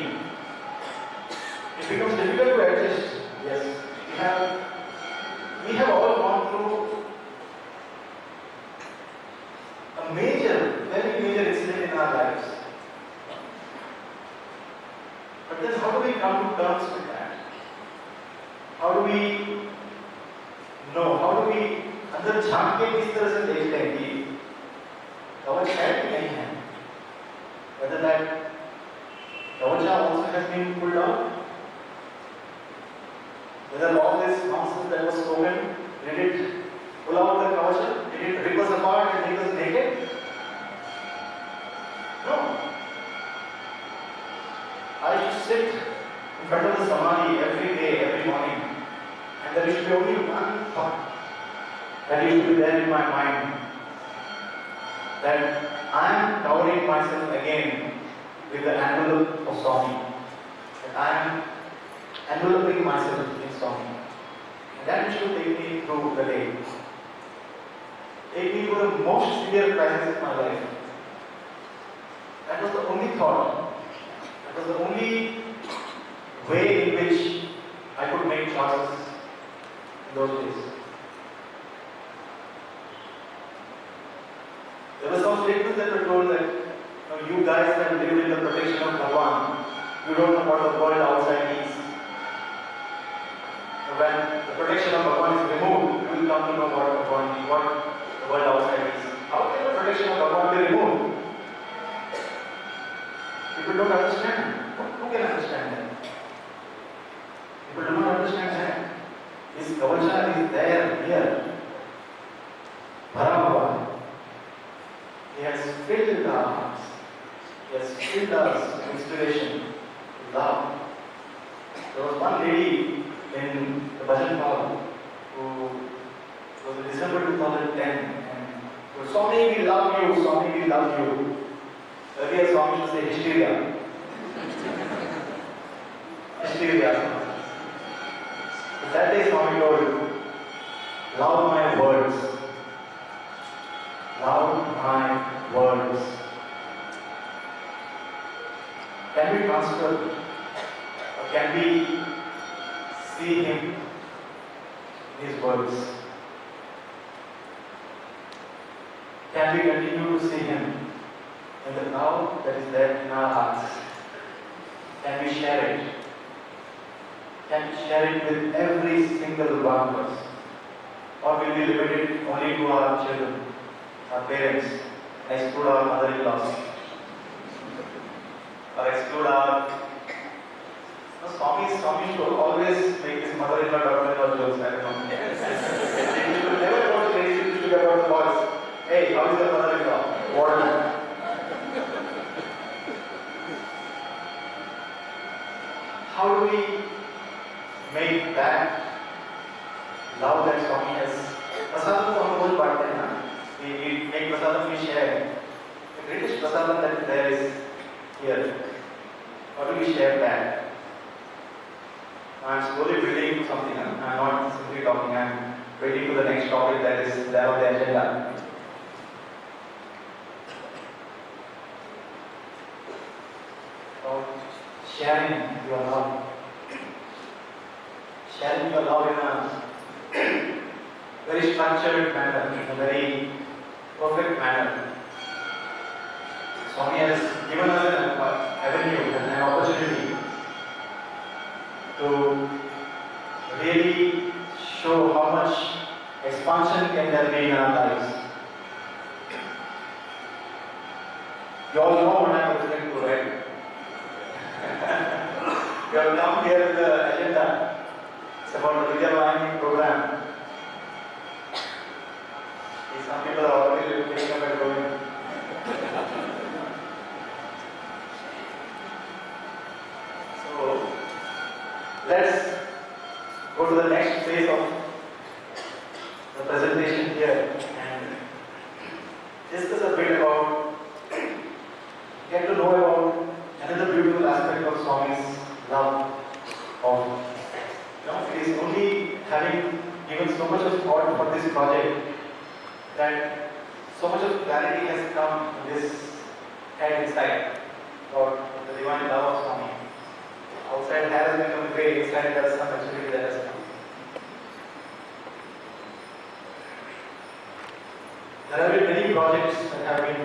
It becomes difficult to adjust. Yes, we have all gone through a very major incident in our lives. But then how do we come to terms with that? How do we know? How do we अंदर झांक के किस तरह से देखते हैं कि कवच है कि नहीं है? Whether that kavacha also has been pulled out? Whether all this nonsense that was spoken, did it pull out the kavacha? Did it rip us apart and make us naked? No. I used to sit in front of the samadhi every day, every morning, and there used to be only one thought that used to be there in my mind, that I am covering myself again with the envelope of Swami. That I am enveloping myself in Swami. And that used to take me through the day. Take me through the most severe crisis of my life. That was the only thought. That was the only way in which I could make choices in those days. There were some statements that were told that you guys have lived in the protection of Bhagavan. You don't know what the world outside needs. When the protection of Bhagavan is removed, you will come to know what the world outside needs. How can the protection of Bhagavan be removed? People don't understand. Who can understand that? His kavacha is there, here. Bharam. He has filled our hearts. He has filled us with inspiration, with love. There was one lady in the Bhajan Hall who was in December 2010 and she was, Swami, we love you, Swami, we love you. Earlier Swami used to say hysteria. Hysteria. But that day Swami told, love my words. Love my words. Can we transfer, or can we see him in his words? Can we continue to see him in the love that is there in our hearts? Can we share it? Can we share it with every single one of us? Or will we limit it only to our children, our parents, and exclude our mother-in-laws? Or exclude our... Swami should always make his mother-in-law, daughter-in-law jokes, I don't know. He should never go to raise it about the boys. Hey, how is your mother-in-law? What? How do we make that love that Swami has? Prasadam to hum bahut baante hain na. We make prasadam, we share. The greatest prasadam that there is here. How do we share that? I am slowly building to something. I am not simply talking. I am waiting for the next topic that is there on the agenda. Sharing your love. Sharing your love in a very structured manner, in a very perfect manner. Swami has given us an avenue, an opportunity to really show how much expansion can there be in our lives. You all know what I am referring to, right? You have come here with the agenda. It's about the Vidya Vahini program. Some people are already taking up and going. So, let's go to the next phase of the presentation here and discuss a bit about, get to know about another beautiful aspect of Swami's love of, it is only having given so much of thought for this project that so much of clarity has come to this head inside about the divine love of Swami. Outside has become great, inside there is some maturity that has come. There have been many projects that have been,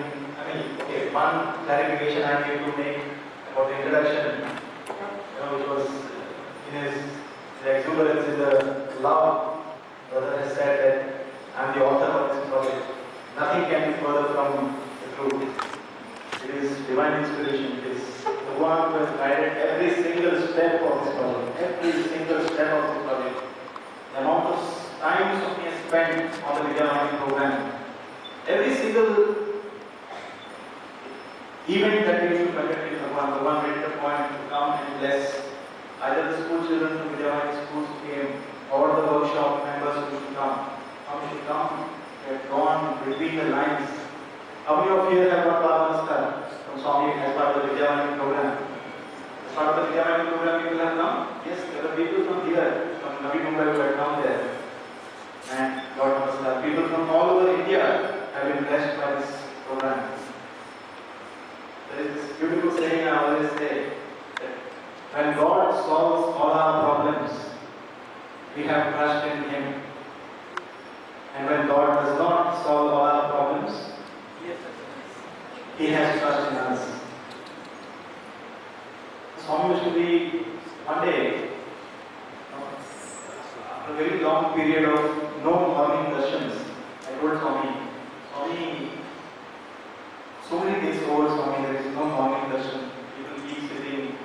one clarification I need to make about the introduction, which was in the exuberance, in the love, brother has said that I am the author of this project. Nothing can be further from the truth. It is divine inspiration. It is the one who has guided every single step of this project. Every single step of this project. The amount of time Swami has spent on the Vidya Vahini program. Every single event that we should conduct in Bhagwan made it a point to come and bless either the school children from Vidya Vahini schools who came or the workshop members who should come. How many should come? They have gone between the lines. How many of you have got Namaskar from Swami as part of the Vidya Vahini program? As part of the Vidya Vahini program, people have come? Yes, there are people from here, from Navi Mumbai who have come there. And got Namaskar. People from all over India have been blessed by this program. There is this beautiful saying I always say that when God solves all our problems, we have trust in Him. And when God does not solve all our problems, He has trust in us. Swami used to be one day, after a very long period of no morning darshans, I told Swami, so many days over Swami, there is no morning darshan. People keep sitting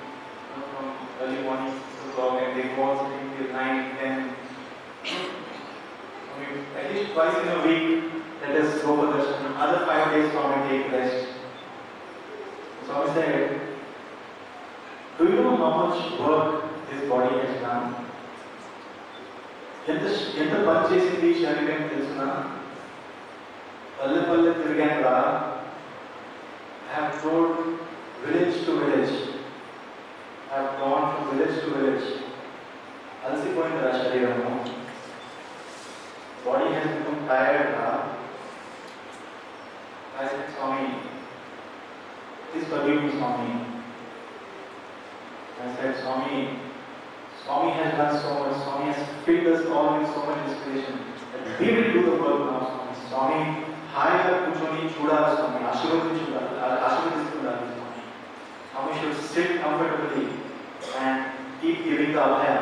from early morning 6 o'clock and they go on sitting till 9, 10. Swami said, do you know how much work this body has done? ఎంత పని చేసింది శరీరం తెలుసునా? పల్లె పల్లె తిరిగాను రా. I have toured village to village. I have gone from village to village. అలసిపోయింది రా శరీరము. Body has become tired రా. I said, Swami, please forgive me, Swami. I said, Swami has done so much. Swami has filled us all with so much inspiration. We will do the work now, Swami. Swami, హాయిగా కూర్చొని చూడాలి స్వామి, ఆశీర్వదిస్తున్నారు స్వామి. Swami should sit comfortably and keep giving the abhaya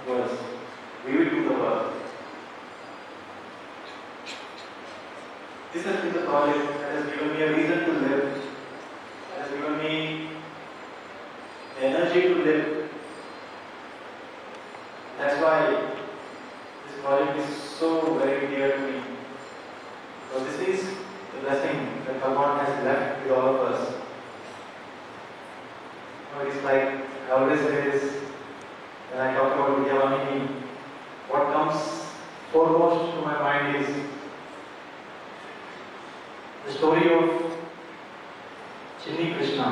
to us. We will do the work. This has been the project that has given me a reason to live. That has given me the energy to live. That's why this project is so very dear to me. So this is the blessing that Bhagavan has left with all of us. It is like, I always say this when I talk about Vidya Vahini, what comes foremost to my mind is the story of Chinni Krishna,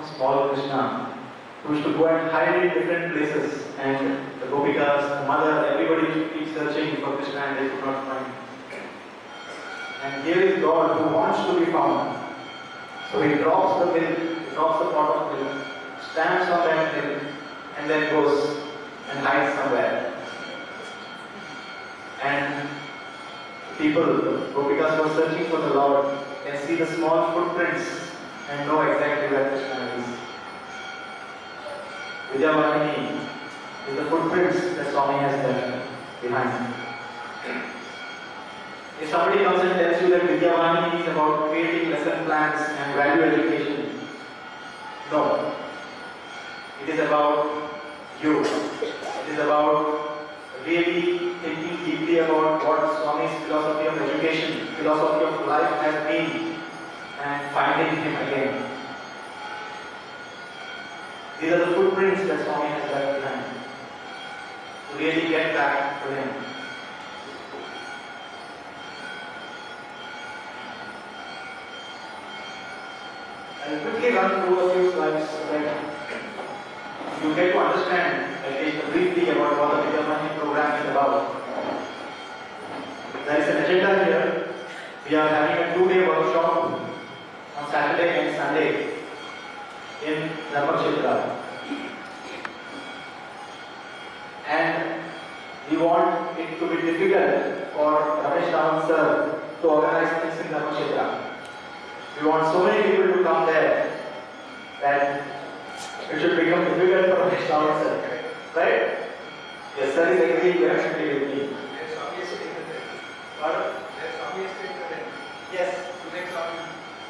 a small Krishna, who used to go and hide in different places, and the Gopikas, the mother, everybody used to keep searching for Krishna and they could not find. And here is God who wants to be found. So he drops the milk, he drops the pot of milk, stamps on that milk, and then goes and hides somewhere. And people, the Gopikas who are searching for the Lord, can see the small footprints and know exactly where Krishna is. Vidya Vahini is the footprints that Swami has left behind. If somebody comes and tells you that Vidya Vahini is about creating lesson plans and value education, no. It is about you. It is about really thinking deeply about what Swami's philosophy of education, philosophy of life has been, and finding him again. These are the footprints that Swami has left behind. To really get back to him. I'll quickly run through a few slides so that you get to understand at least briefly about what the Vidya Vahini program is about. There is an agenda here. We are having a 2-day workshop on Saturday and Sunday in Dharmakshetra. And we want it to be difficult for Ramesh Raman sir to organize things in Dharmakshetra. We want so many people to come there that it should become difficult for Ramesh Raman sir. Right? Yes, sir is agreeing definitely with me. Pardon? Yes. To make some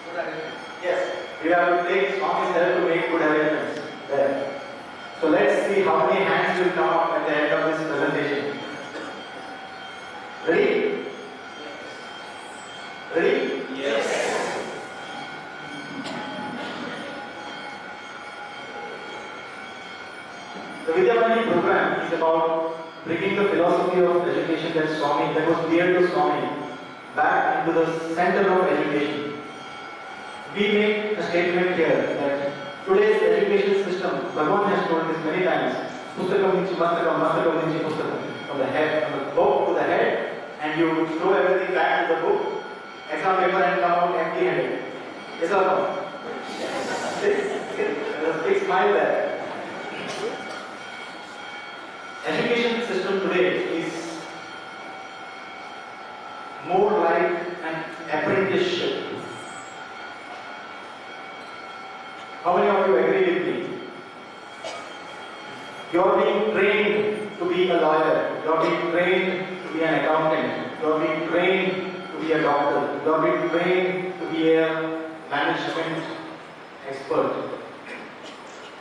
good arrangements. Yes. We have to take Swami's help to make good arrangements there. So let's see how many hands will come up at the end of this presentation. Ready? Ready? Yes. The Vidya Vahini program is about bringing the philosophy of education that was dear to Swami back into the center of education. We make a statement here that today's education system, Bhagavan has told this many times, pustakam nunchi mastakam, mastakam nunchi pustakam, from the head, from the book to the head, and you throw everything back to the book, exam paper and come out empty-handed. Yes or no? There's a big smile there. Education system today is more like an apprenticeship. How many of you agree with me? You are being trained to be a lawyer, you are being trained to be an accountant, you are being trained to be a doctor, you are being trained to be a management expert.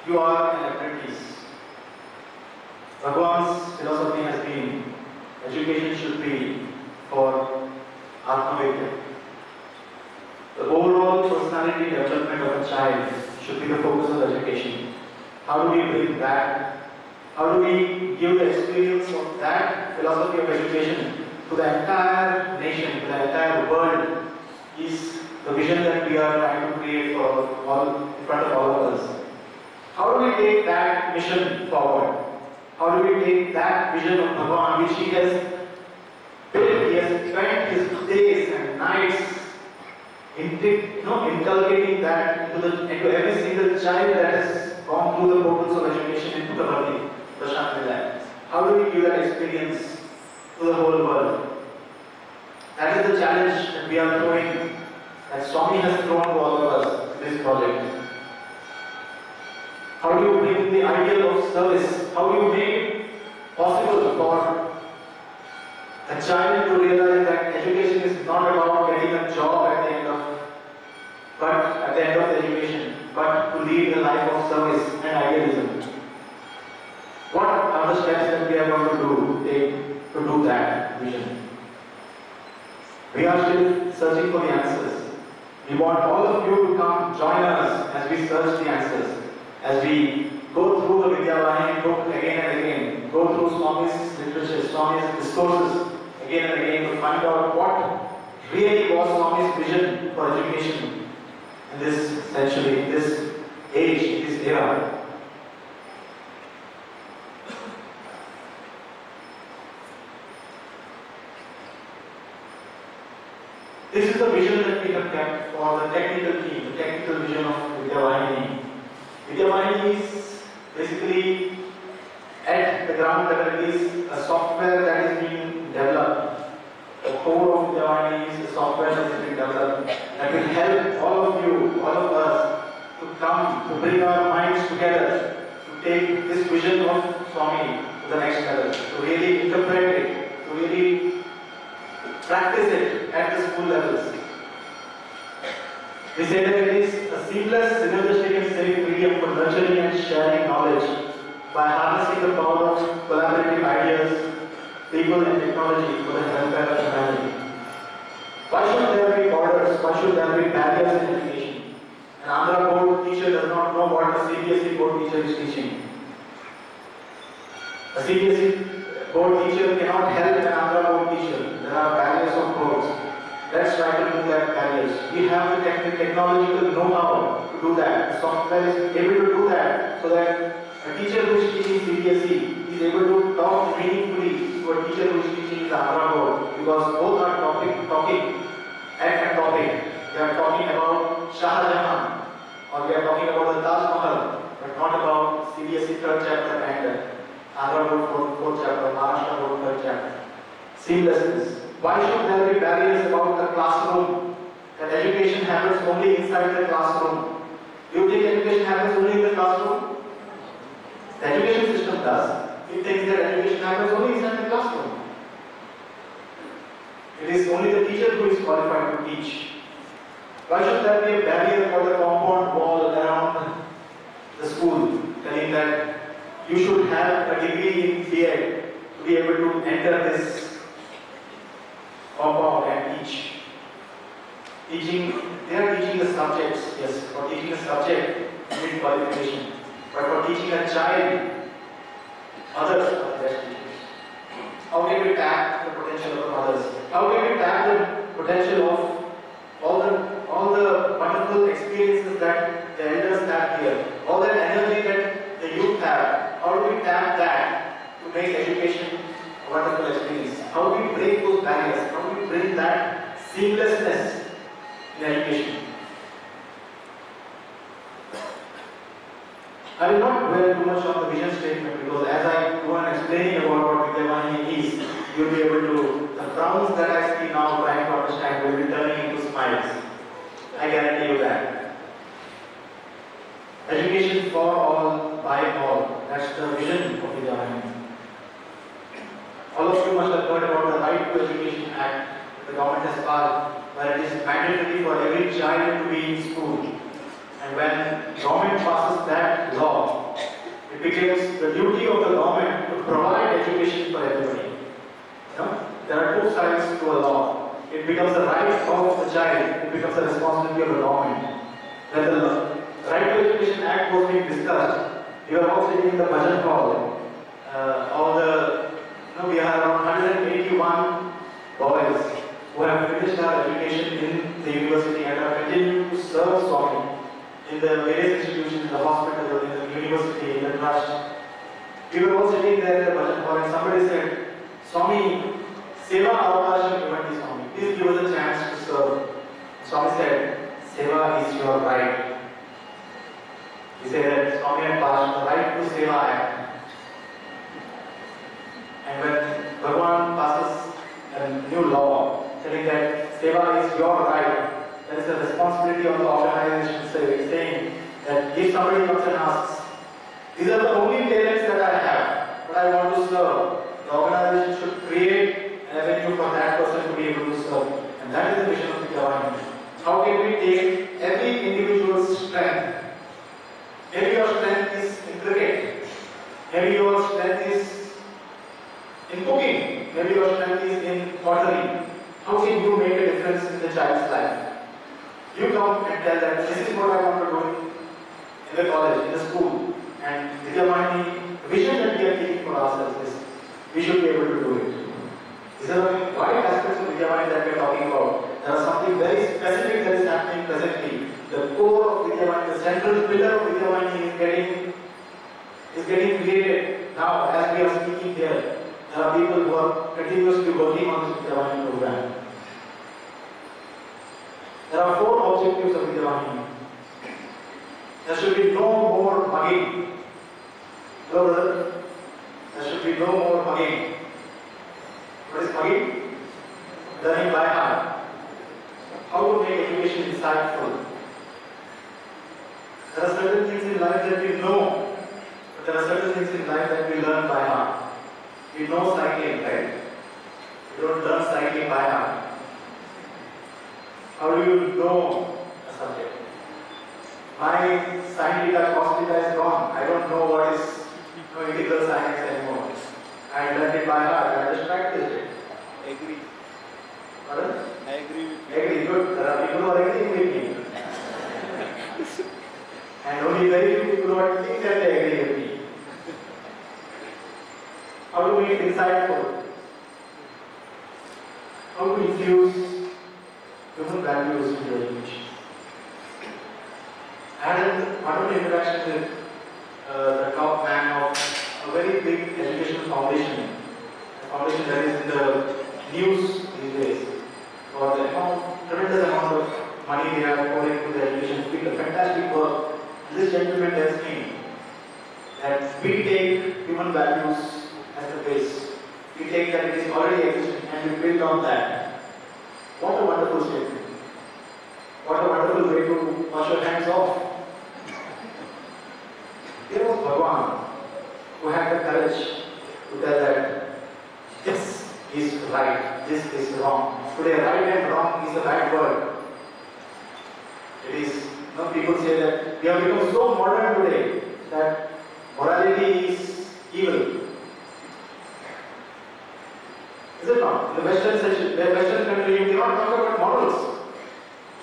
You are an apprentice. Bhagavan's philosophy has been education should be for Atma Vidya. The overall personality personality development of a child should be the focus of education. How do we bring that? How do we give the experience of that philosophy of education to the entire nation, to the entire world, is the vision that we are trying to create for all, in front of all of us. How do we take that mission forward? How do we take that vision of Bhagavan, which he has built, he has spent his days and nights inculcating that into every single child that has gone through the portals of education into the Bhakti, Prashant Vilay. How do we give that experience to the whole world? That is the challenge that we are throwing, that Swami has thrown to all of us in this project. How do you bring the ideal of service? How do you make it possible for a child to realize that education is not about getting a job at the end of the education, but to lead a life of service and idealism? What are the steps that we are going to take to do that vision? We are still searching for the answers. We want all of you to come join us as we search the answers, as we go through the Vidya Vahini book again and again, go through Swami's literature, Swami's discourses again and again to find out what really was Swami's vision for education in this century, in this age, in this era. This is the vision that we have kept for the technical team, the technical vision of Vidya Vahini. Vidya Vahini is basically at the ground level, it is a software that is being developed. The core of Vidya Vahini is a software that is being developed that will help all of you, all of us, to come, to bring our minds together, to take this vision of Swami to the next level, to really interpret it, to really practice it at the school levels. We say that it is a seamless, synergistic and safe medium for nurturing and sharing knowledge by harnessing the power of collaborative ideas, people and technology for the welfare of humanity. Why should there be borders? Why should there be barriers in education? An Andhra board teacher does not know what a CBSE board teacher is teaching. A CBSE board teacher cannot help an Andhra board teacher. There are barriers of boards. Let's try to remove that barriers. We have the technological know-how to do that. The software is able to do that, so that a teacher who is teaching CBSE is able to talk meaningfully to a teacher who is teaching the Andhra board, because both are talking at a topic. They are talking about Shah Jahan, or we are talking about the Taj Mahal, but not about CBSE third chapter and Andhra board fourth chapter, Maharashtra board third chapter. Seamlessness. Why should there be barriers about the classroom? That education happens only inside the classroom. Do you think education happens only in the classroom? The education system does. It thinks that education happens only inside the classroom. It is only the teacher who is qualified to teach. Why should there be a barrier for the compound wall around the school, telling that you should have a degree in BA to be able to enter this compound and teach? They are teaching the subjects, yes, for teaching a subject, you need qualification. But for teaching a child, others are the best teachers. How can we tap the potential of others? How can we tap the potential of all the wonderful experiences that the elders have here, all that energy that the youth have? How do we tap that to make education a wonderful experience? How do we break those barriers? How do we bring that seamlessness in education? I will not dwell too much on the vision statement, because as I go on explaining about what Vidya Vahini is, you will be able to, the frowns that I see now trying to understand will be turning into smiles. I guarantee you that. Education for all, by all. That's the vision of Vidya Vahini. All of you must have heard about the Right to Education Act the government has passed, where it is mandatory for every child to be in school. And when government passes that law, it becomes the duty of the government to provide education for everybody. There are two sides to a law. It becomes the right of the child, it becomes the responsibility of the government. when the Right to Education Act was being discussed, we were all sitting in the budget hall. We have around 181 boys who have finished our education in the university and are continuing to serve Swami in the various institutions, in the hospital, in the university, in the trust. We were all sitting there in the budget hall and somebody said, Swami, Seva Avakasham Bhivanti Swami, please give us a chance to serve. Swami said, Seva is your right. He said that Swami had passed the Right to Seva Act. And when Bhagavan passes a new law telling that Seva is your right, there is a responsibility of the organization saying that if somebody comes and asks, these are the only talents that I have, but I want to serve, the organization should create an avenue for that person to be able to serve. And that is the mission of the Vahini. How can we take every individual's strength? Maybe your strength is in cricket, maybe your strength is in cooking, maybe your strength is in pottery. How can you make a difference in the child's life? You come and tell them, this is what I want to do in the college, in the school. And Vidya Vahini, the vision that we are taking for ourselves is, we should be able to do it. These are the wide aspects of Vidya Vahini that we are talking about. There is something very specific that is happening presently. The core of Vidya Vahini, the central pillar of Vidya Vahini is getting created now as we are speaking here. There are people who are continuously working on this Vidya Vahini program. There are 4 objectives of Vidya Vahini. There should be no more mugging. Hello, brother. There should be no more mugging. What is mugging? Learning by heart. How to make education insightful. There are certain things in life that we know, but there are certain things in life that we learn by heart. We know cycling, right? We don't learn cycling by heart. How do you know a subject? My sin theta cos theta is gone. I don't know what is integral science anymore. I learned it by heart. I just practiced it. Agree. Pardon? I agree with you. Agree, good. There are people who are agreeing with me. And only very few people who are think that they agree with me. How to make it insightful? How to infuse human values into education? I had a wonderful interaction with the top man of a very big educational foundation. A foundation that is in the news these days. For the tremendous amount of money they are pouring into the education field, fantastic work. This gentleman tells me that we take human values as the base. We take that it is already existing and we build on that. What a wonderful statement. What a wonderful way to wash your hands off. There was Bhagavan who had the courage to tell that this is right, this is wrong. Today, right and wrong is a bad word. It is, people say that we have become so modern today that morality is evil. Is it not? In the Western country, you cannot talk about morals.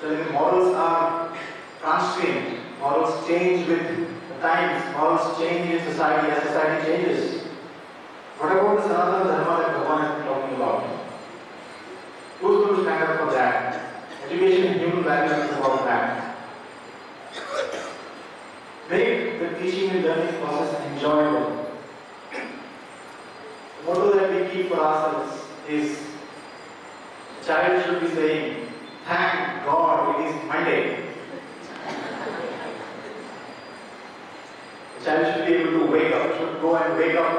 So morals are transient. Morals change with the times. Morals change in society as society changes. What about the Sanatana Dharma that Bhagavan has been talking about? Who's going to stand up for that? Education and human values is about that. Make the teaching and learning process enjoyable. The motto that we keep for ourselves is, the child should be saying, thank God it is Monday. The child should be able to wake up, should go and wake up,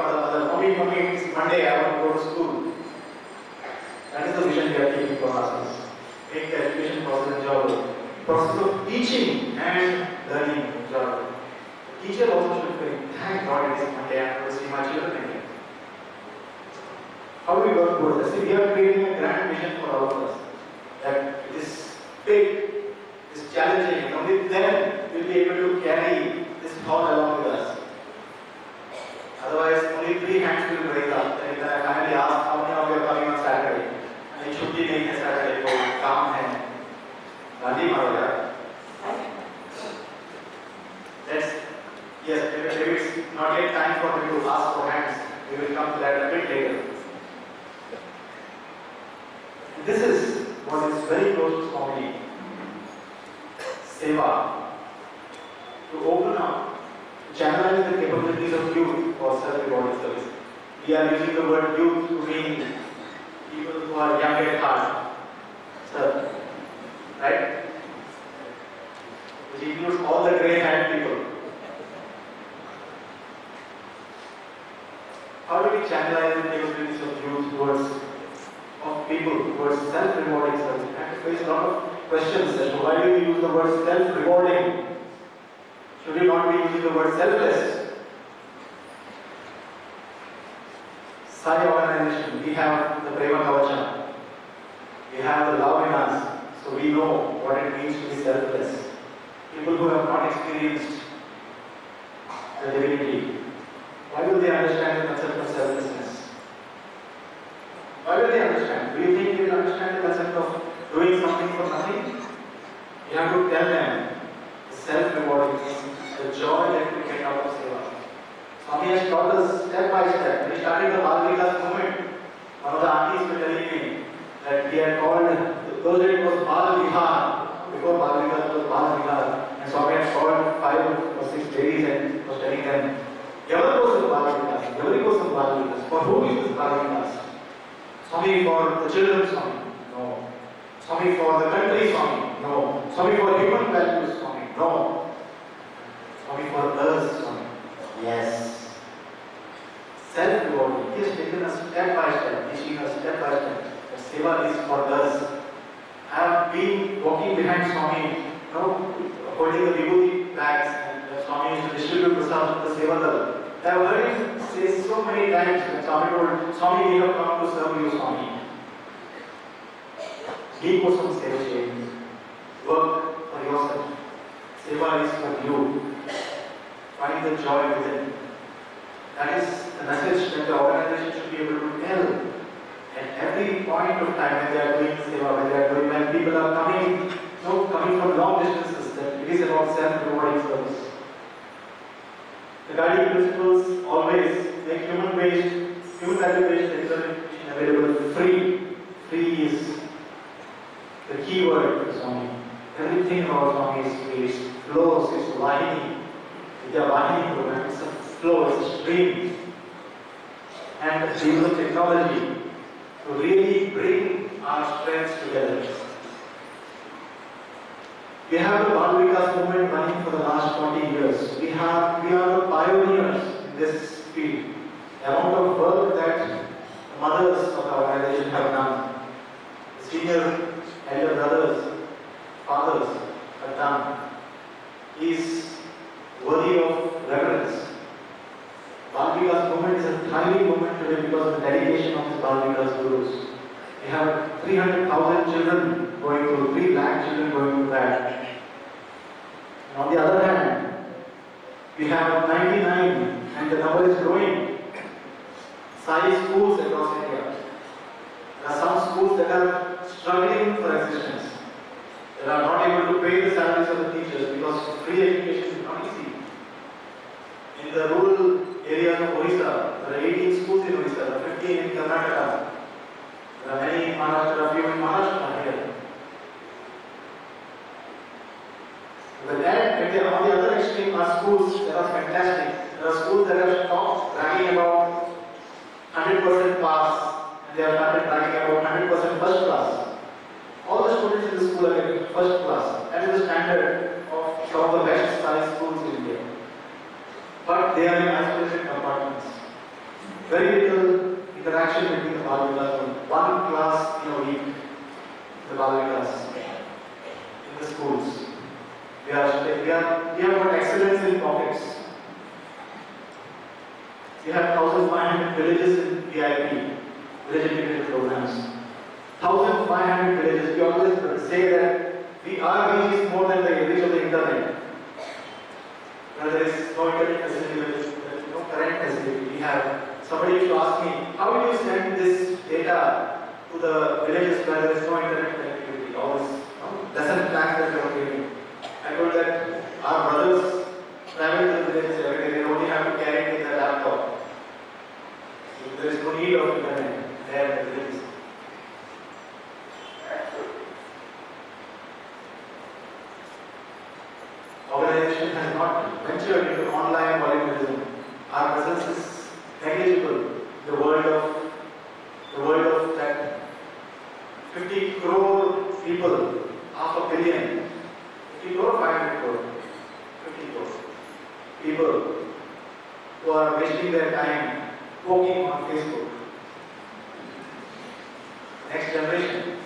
mommy, it's Monday, I want to go to school. That is the vision we are keeping for ourselves. Make the education process enjoyable. Process of teaching and learning enjoyable. The teacher also should say, thank God it is Monday, I am going to see my children again. How do we work towards this? We are creating a grand vision for all of us. That it is big, it is challenging, and only then we will be able to carry this thought along with us. Otherwise, only 3 hands will raise up. Then I finally ask, how many of you are coming on Saturday? And it should be named Saturday for calm hand. Gandhi Maharaj. Yes, maybe it's not yet time for me to ask for hands. We will come to that a bit later. This is what is very close to Swami. Seva. To open up, to channelize the capabilities of youth for self-rewarding service. We are using the word youth to mean people who are young at heart. Sir, right? Which includes all the grey-haired people. How do we channelize the capabilities of youth of people towards self-rewarding service? We have to face a lot of questions as to why do we use the word self-rewarding? Should we not be using the word selfless? Sai organization, we have the Prema Kavacha. We have the love in us, so we know what it means to be selfless. People who have not experienced the divinity, why do they understand the concept of selflessness? Why do they understand? Do you think they will understand the concept of doing something for nothing? You have to tell them the self-rewarding thing, the joy that we get out of seva. Swami has taught us step by step. When he started the Bhagavad movement, one of the aunties were telling me that he had called, those days it was Bal Vihar, before Bhagavad it was Bal Vihar, and Swami had called 5 or 6 ladies and was telling them, Ever goes to Bhagavad Ever goes to Bhagavad For whom is this Bhagavad Swami for the children, Swami? No. Swami for the country, Swami? No. Swami for human values, Swami? No. Swami for us, Swami? Yes. Self-rewarding. He has taken us step by step, teaching us step by step. The seva is for us. I have been walking behind Swami, holding the vibhuti bags, and Swami used to distribute prasad to the seva dal. I have heard him say so many times when Swami told, Swami, we have come to serve you, Swami. He goes from seva. Work for yourself. Seva is for you. Find the joy within. That is the message that the organization should be able to tell at every point of time when they are doing seva, when people are coming from long distances, that it is about self-rewarding service. The guiding principles always make human value-based education available free. Free is the key word for Swami. Everything about Swami is free. It flows, it's vahini. Vidya vahini program, it's a flow, it's a stream. And the use of technology to really bring our strengths together. We have the Bal Vikas movement running for the last 40 years. We are the pioneers in this field. The amount of work that the mothers of the organization have done, the senior elder brothers, fathers have done, is worthy of reverence. Bal Vikas movement is a thriving movement today because of the dedication of the Bal Vikas gurus. We have 300,000 children going through, 3 lakh children going through that. And on the other hand, we have 99, and the number is growing, Sai schools across India. There are some schools that are struggling for existence. They are not able to pay the salaries of the teachers because free education is not easy. In the rural areas of Orissa, there are 18 schools in Orissa, there are 15 in Karnataka. There are many in Maharashtra, a few in Maharashtra here. But then, on the other extreme are schools that are fantastic. There are schools that have stopped bragging about 100% pass, and they have started bragging about 100% first class. All the students in the school are getting first class. That is the standard of some of the best science schools in India. But they are in isolated compartments. Very little interaction between the Bal Vikas group. One class in a week, the Bal Vikas in the schools. We have got excellence in pockets. We have 1,500 villages in VIP, village integrated programs. 1,500 villages. We always say that our reach is more than the reach of the internet. Where there is no internet facility, there is no current facility. We have. Somebody used to ask me, how do you send this data to the villages where there is no internet connectivity? All this lesson plans that they are giving. I told that our brothers travel to the villages every organization has not ventured into online volunteerism. Our presence is negligible in the world of that 50 crore people, half a billion, 50 crore, 500 crore, 50 crore people who are wasting their time poking on Facebook. Next generation,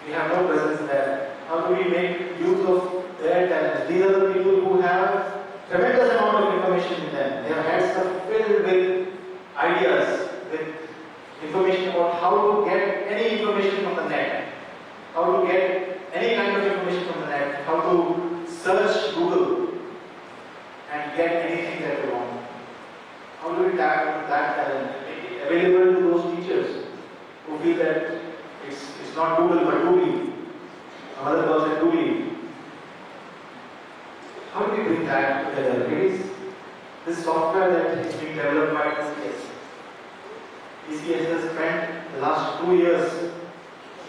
we have no presence there. How do we make use of their talents? These are the people who have tremendous amount of information in them. Their heads are filled with ideas, with information about how to get any information from the net, how to get any kind of information from the net, how to search Google and get anything that you want. How do we tap into that talent and make it available to those teachers who feel that it's not Google but Doodly? My mother calls it Doodly. How do we bring that together? It is this software that is being developed by TCS. TCS has spent the last 2 years,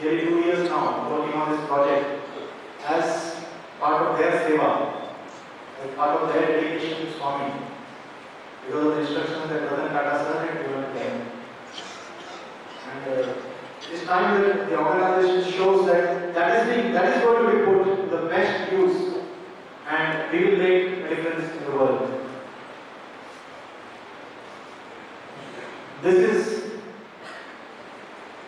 nearly 2 years now, working on this project as part of their seva, as part of their dedication to Swami, because of the instructions that Ratan Tata sir had given to them. And this time the organization shows that that is going to be put to the best use, and we will make a difference in the world. This is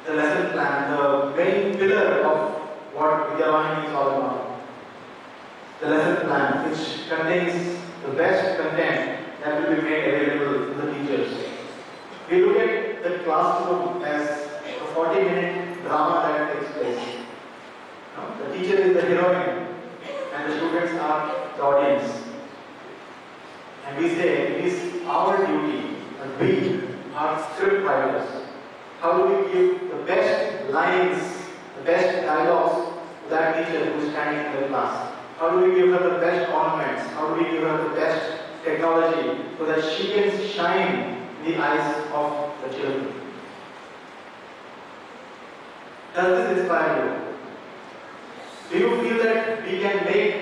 the lesson plan, the main pillar of what Vidya Vahini is all about. The lesson plan, which contains the best content that will be made available to the teachers. We look at the classroom as a 40-minute drama that takes place. The teacher is the heroine and the students are the audience. And we say it is our duty, and we are script writers. How do we give the best lines, the best dialogues to that teacher who is standing in the class? How do we give her the best ornaments? How do we give her the best technology so that she can shine in the eyes of the children? Does this inspire you? Do you feel that we can make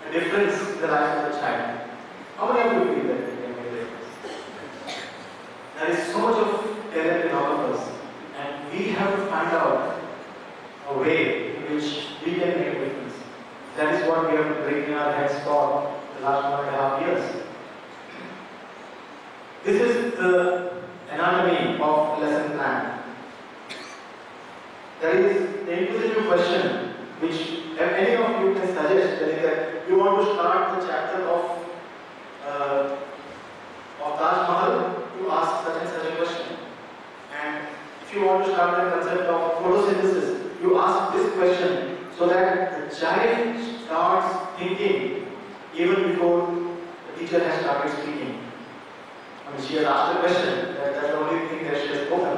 a difference in the life of the child? How many of you feel that we can make a difference? There is so much of talent in all of us, and we have to find out a way in which we can make a difference. That is what we have been breaking our heads for the last 1.5 years. This is the anatomy of lesson plan. There is the inquisitive question which if any of you can suggest that you want to start the chapter of Taj Mahal, you ask such and such a question. And if you want to start the concept of photosynthesis, you ask this question so that the child starts thinking even before the teacher has started speaking. I mean, she has asked a question, that's the only thing that she has spoken.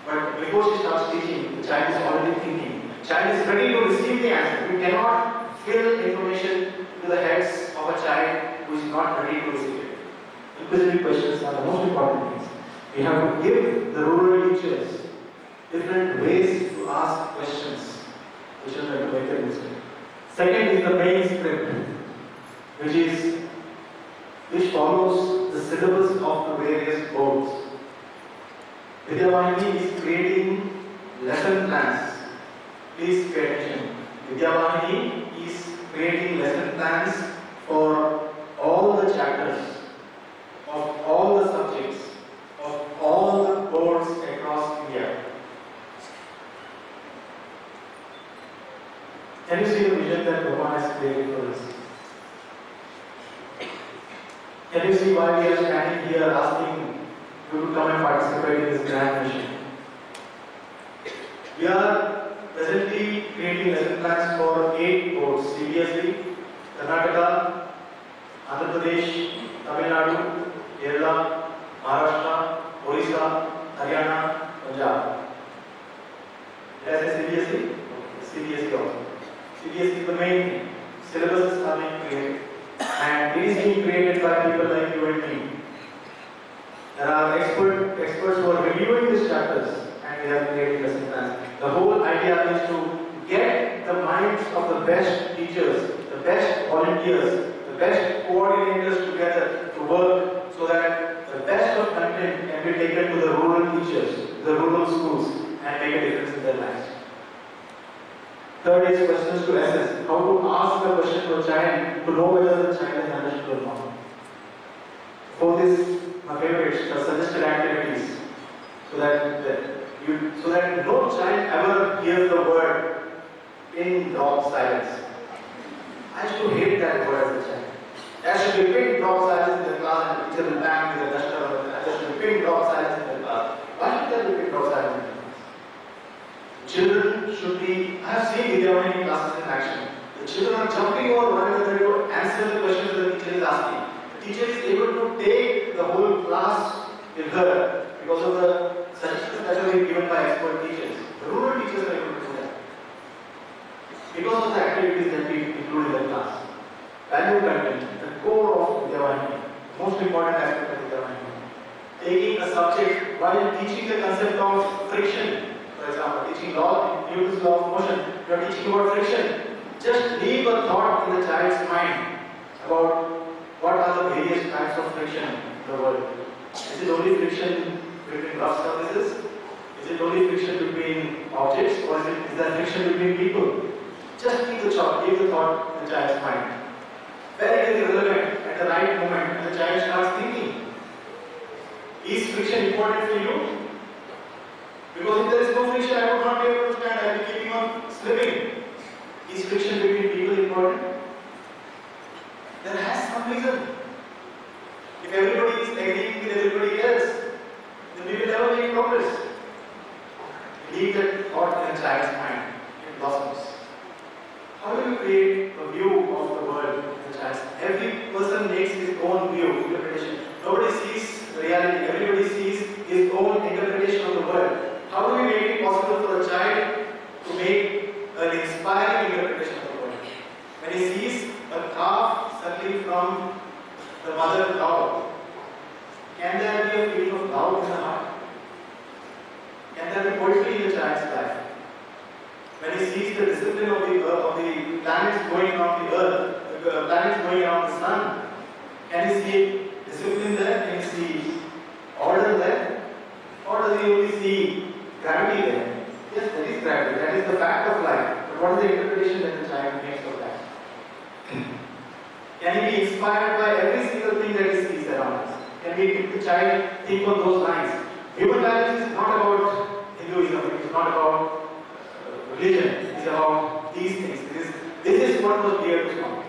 But before she starts teaching, the child is already thinking. The child is ready to receive the answer. You cannot fill information to the heads of a child who is not ready to receive it. Inquisitive questions are the most important things. We have to give the rural teachers different ways to ask questions which are going to make a mistake. Second is the main script, which follows the syllabus of the various boards. Vidya Vahini is creating lesson plans. Please pay attention. Vidya Vahini is creating lesson plans for all the chapters, of all the subjects, of all the boards across India. Can you see the vision that Bhagwan has created for us? Can you see why we are standing here asking you to come and participate in this grand mission? We are presently creating lesson plans for 8 boards: CBSE, Karnataka, Andhra Pradesh, Tamil Nadu, Kerala, Maharashtra, Orissa, Haryana, Punjab. Did I say CBSE? CBSE also. CBSE is the main thing. Syllabuses are being created, and it is being created by people like you and me. There are experts who are reviewing these chapters, and we have created lesson plans. The whole idea is to get the minds of the best teachers, the the best volunteers, the best coordinators together to work so that the best of content can be taken to the rural teachers, the rural schools, and make a difference in their lives. Third is questions to assess. How to ask a question to a child to know whether the child has understood or not. Fourth is my favorite, the suggested activities, so that no child ever hears the word pin drop silence. I used to hate that word as a child. There should be pin drop silence in the class, and the teacher will bang with a duster or there should be pin drop silence in the class. Why should there be pin drop silence in the class? Children should be, I have seen vidya vahini classes in action. The children are jumping over one another to answer the questions that the teacher is asking. The teacher is able to take the whole class with her because of the suggestions that have been given by expert teachers. The rural teachers are able to do that. Because of the activities that we include in the class. Value content, the core of vidya vahini, most important aspect of vidya vahini. Taking a subject while teaching the concept of friction. For example, teaching Newton's law of motion, you are teaching about friction. Just leave a thought in the child's mind about what are the various types of friction in the world. Is it only friction between rough surfaces? Is it only friction between objects? Or is there friction between people? Just leave the thought in the child's mind. Very, very relevant at the right moment when the child starts thinking. Is friction important for you? Because if there is no friction, I would not be able to stand. I will be keeping on slipping. Is friction between people important? There has some reason. If everybody is agreeing with everybody else, then we will never make progress. Leave that thought in a child's mind. It blossoms. How do you create a view of the world in the child's? Every person makes his own view, interpretation. Nobody sees reality. Everybody sees his own interpretation of the world. How do we make it possible for a child to make an inspiring interpretation of the world? When he sees a calf suckling from the mother cow, can there be a feeling of love in the heart? Can there be poetry in the child's life? When he sees the discipline of the planets going around the earth, the planets going around the sun, can he see discipline there? Can he see order there? Or does he only see gravity there? Yes, there is gravity. That is the fact of life. But what is the interpretation that the child makes of that? Can he be inspired by every single thing that he sees around us? Can we make the child think on those lines? Human values is not about Hinduism. It is not about religion. It is about these things. This is what was dear to Swami.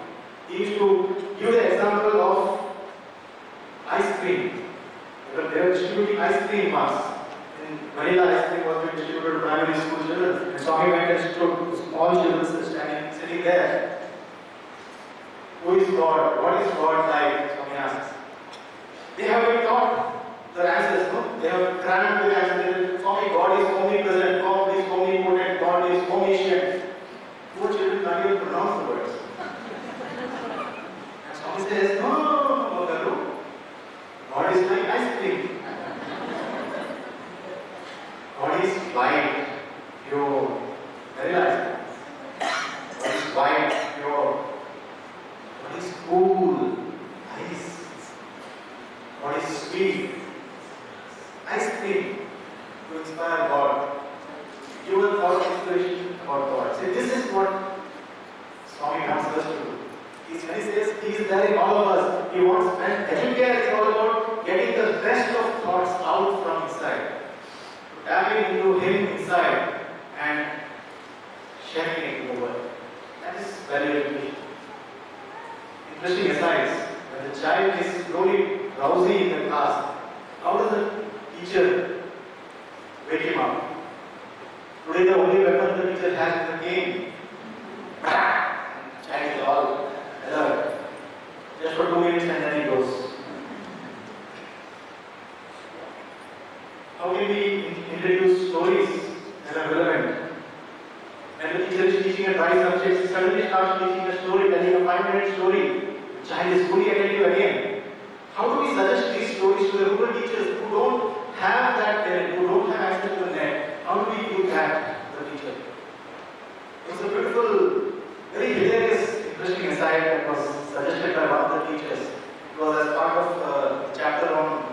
He used to give the example of ice cream. They were distributing ice cream mass. Vanilla ice cream was being distributed to primary school children. And Swami went and stood, small children sitting there. Who is God? What is God like? Swami asks. They have been taught the answers, no? They have crammed the answers. Swami, God is omnipresent, God is omnipotent, God is omniscient. Poor children can't even pronounce the words. And Swami says, no. God is like ice cream. God is white, pure, realize God is white, pure. God is cool, ice. God is sweet. Ice cream to inspire God. Give a thought inspiration about God. See, this is what Swami wants us to do. When he says he is there in all of us, he wants, and educare is all about getting the best of thoughts out from inside. Tapping into him inside and sharing it in the world. That is very education. Interesting asides. When the child is slowly drowsy in the class, how does the teacher wake him up? Today the only weapon the teacher has is a cane. Child is all alert. Just for 2 minutes and then he goes. How can we introduce stories that are relevant? When the teacher is teaching a dry subject, he suddenly starts teaching a story, telling a 5-minute story. The child is fully attentive again. How do we suggest these stories to the rural teachers who don't have that talent, who don't have access to the net? How do we do that to the teacher? It's a beautiful, very hilarious interesting insight that was suggested by one of the teachers. It was as part of the chapter on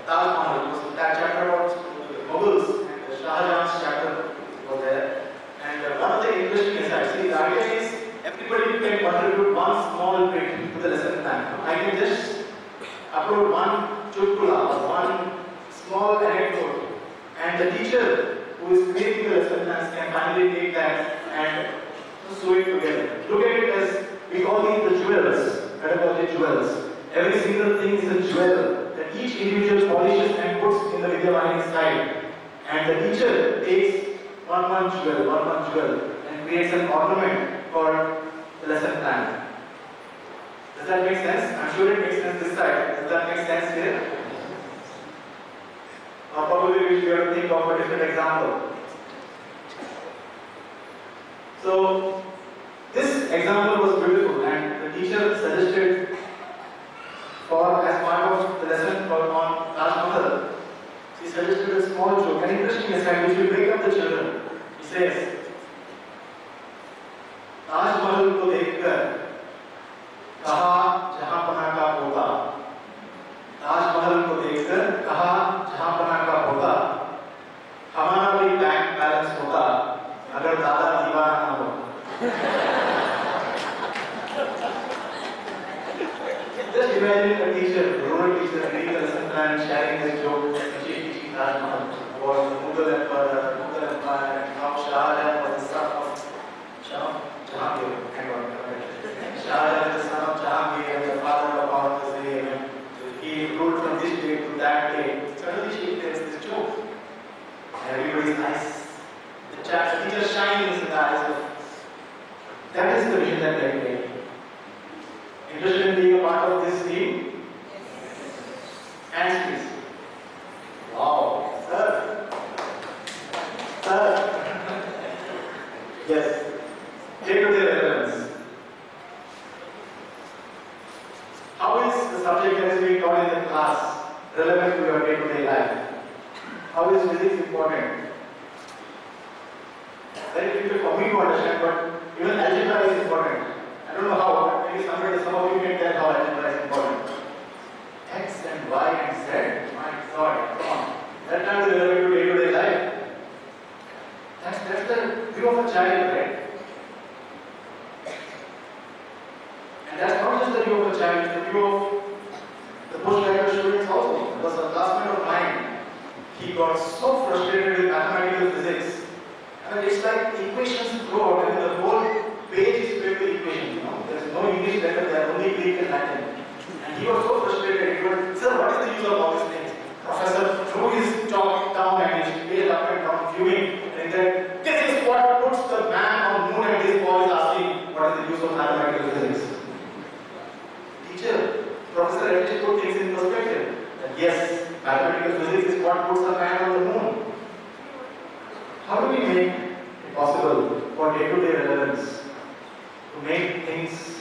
Taj Mahal. It was that chapter about Mughals and Shah Jahan's chapter was there. And one of the interesting insights, see, the idea is everybody can contribute one small bit to the lesson plan. I can just upload one chutkula or one small anecdote, and the teacher who is creating the lesson plans can finally take that and sew it together. Look at it as we call these the jewels, pedagogy jewels. Every single thing is a jewel that each individual polishes and puts in the Vidya Vahini style. And the teacher takes one jewel, and creates an ornament for the lesson plan. Does that make sense? I'm sure it makes sense this side. Does that make sense here? Or probably we should have to think of a different example. So, this example was beautiful, and the teacher suggested for as part of the lesson on Taj Mahal, she suggested a small joke, an interesting aside which will wake up the children. He says, Taj Mahal को देखकर कहा जहांपना का पोता, ताज महल को देखकर कहा जहांपना का पोता, हमारा भी बैंक बैलेंस होता अगर दादा दीवाना ना होता. Just imagine a teacher, a rural teacher, reading a lesson plan, sharing this joke, teaching Taj Mahal was the Mughal Empire, and how Shah Jahan was the son of Jahangir, Shah Jahan is the son of Jahangir, the father of Aurangzeb, he ruled from this day to that day. Suddenly she tells this joke. Everybody's eyes, the teacher shines in the eyes of. That is the vision that they make. Interested in being a part of this team? Hands please. Wow, sir. Sir. Yes. Day-to-day relevance. How is the subject that is being taught in the class relevant to your day-to-day life? How is physics important? Very difficult for me to understand, but even algebra is important. I don't know how, but maybe some of you can tell how algebra is important. X and Y and Z, my God, come on. That time is relevant to day-to-day life. That's the view of a child, right? And that's not just the view of a child, it's the view of the postgraduate students also. There was a classmate of mine, he got so frustrated with mathematical physics. And it's like equations throughout, and the whole page is filled with equations. You know? There's no English letter, there are only Greek and Latin. And he was so frustrated. He would, sir, what is the use of all these things? Professor threw his chalk down and his page up and down, fuming. And he said, this is what puts the man on the moon, and this boy is asking, what is the use of mathematical physics? Teacher, professor at least put things in perspective. That yes, mathematical physics is what puts the man on the moon. How do we make it possible for day-to-day relevance to make things,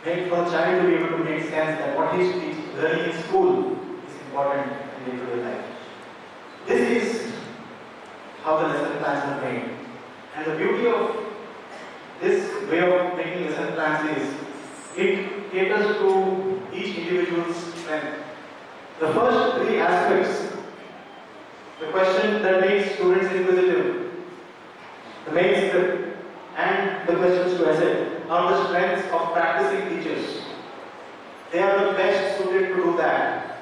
make for a child to be able to make sense that what he's learning in school is important in day-to-day life? This is how the lesson plans are made. And the beauty of this way of making lesson plans is it caters to each individual's strength. The first three aspects, the question that makes students inquisitive, the main script, and the questions to essay are the strengths of practicing teachers. They are the best suited to do that.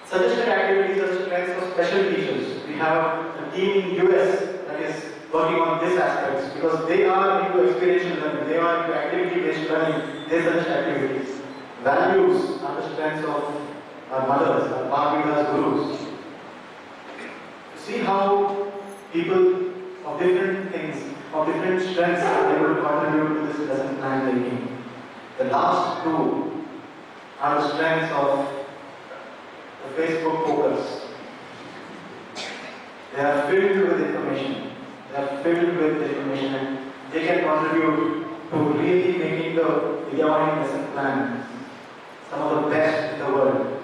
Suggested activities are the strengths of special teachers. We have a team in US that is working on this aspect because they are into experiential learning, they are into activity-based learning, they suggest activities. Values are the strengths of our mothers, our Bhagavatas, gurus. See how people of different things, of different strengths are able to contribute to this lesson plan making. The last two are the strengths of the Facebook focus. They are filled with information. They are filled with information, and they can contribute to really making the Vidya Vahini lesson plan some of the best in the world.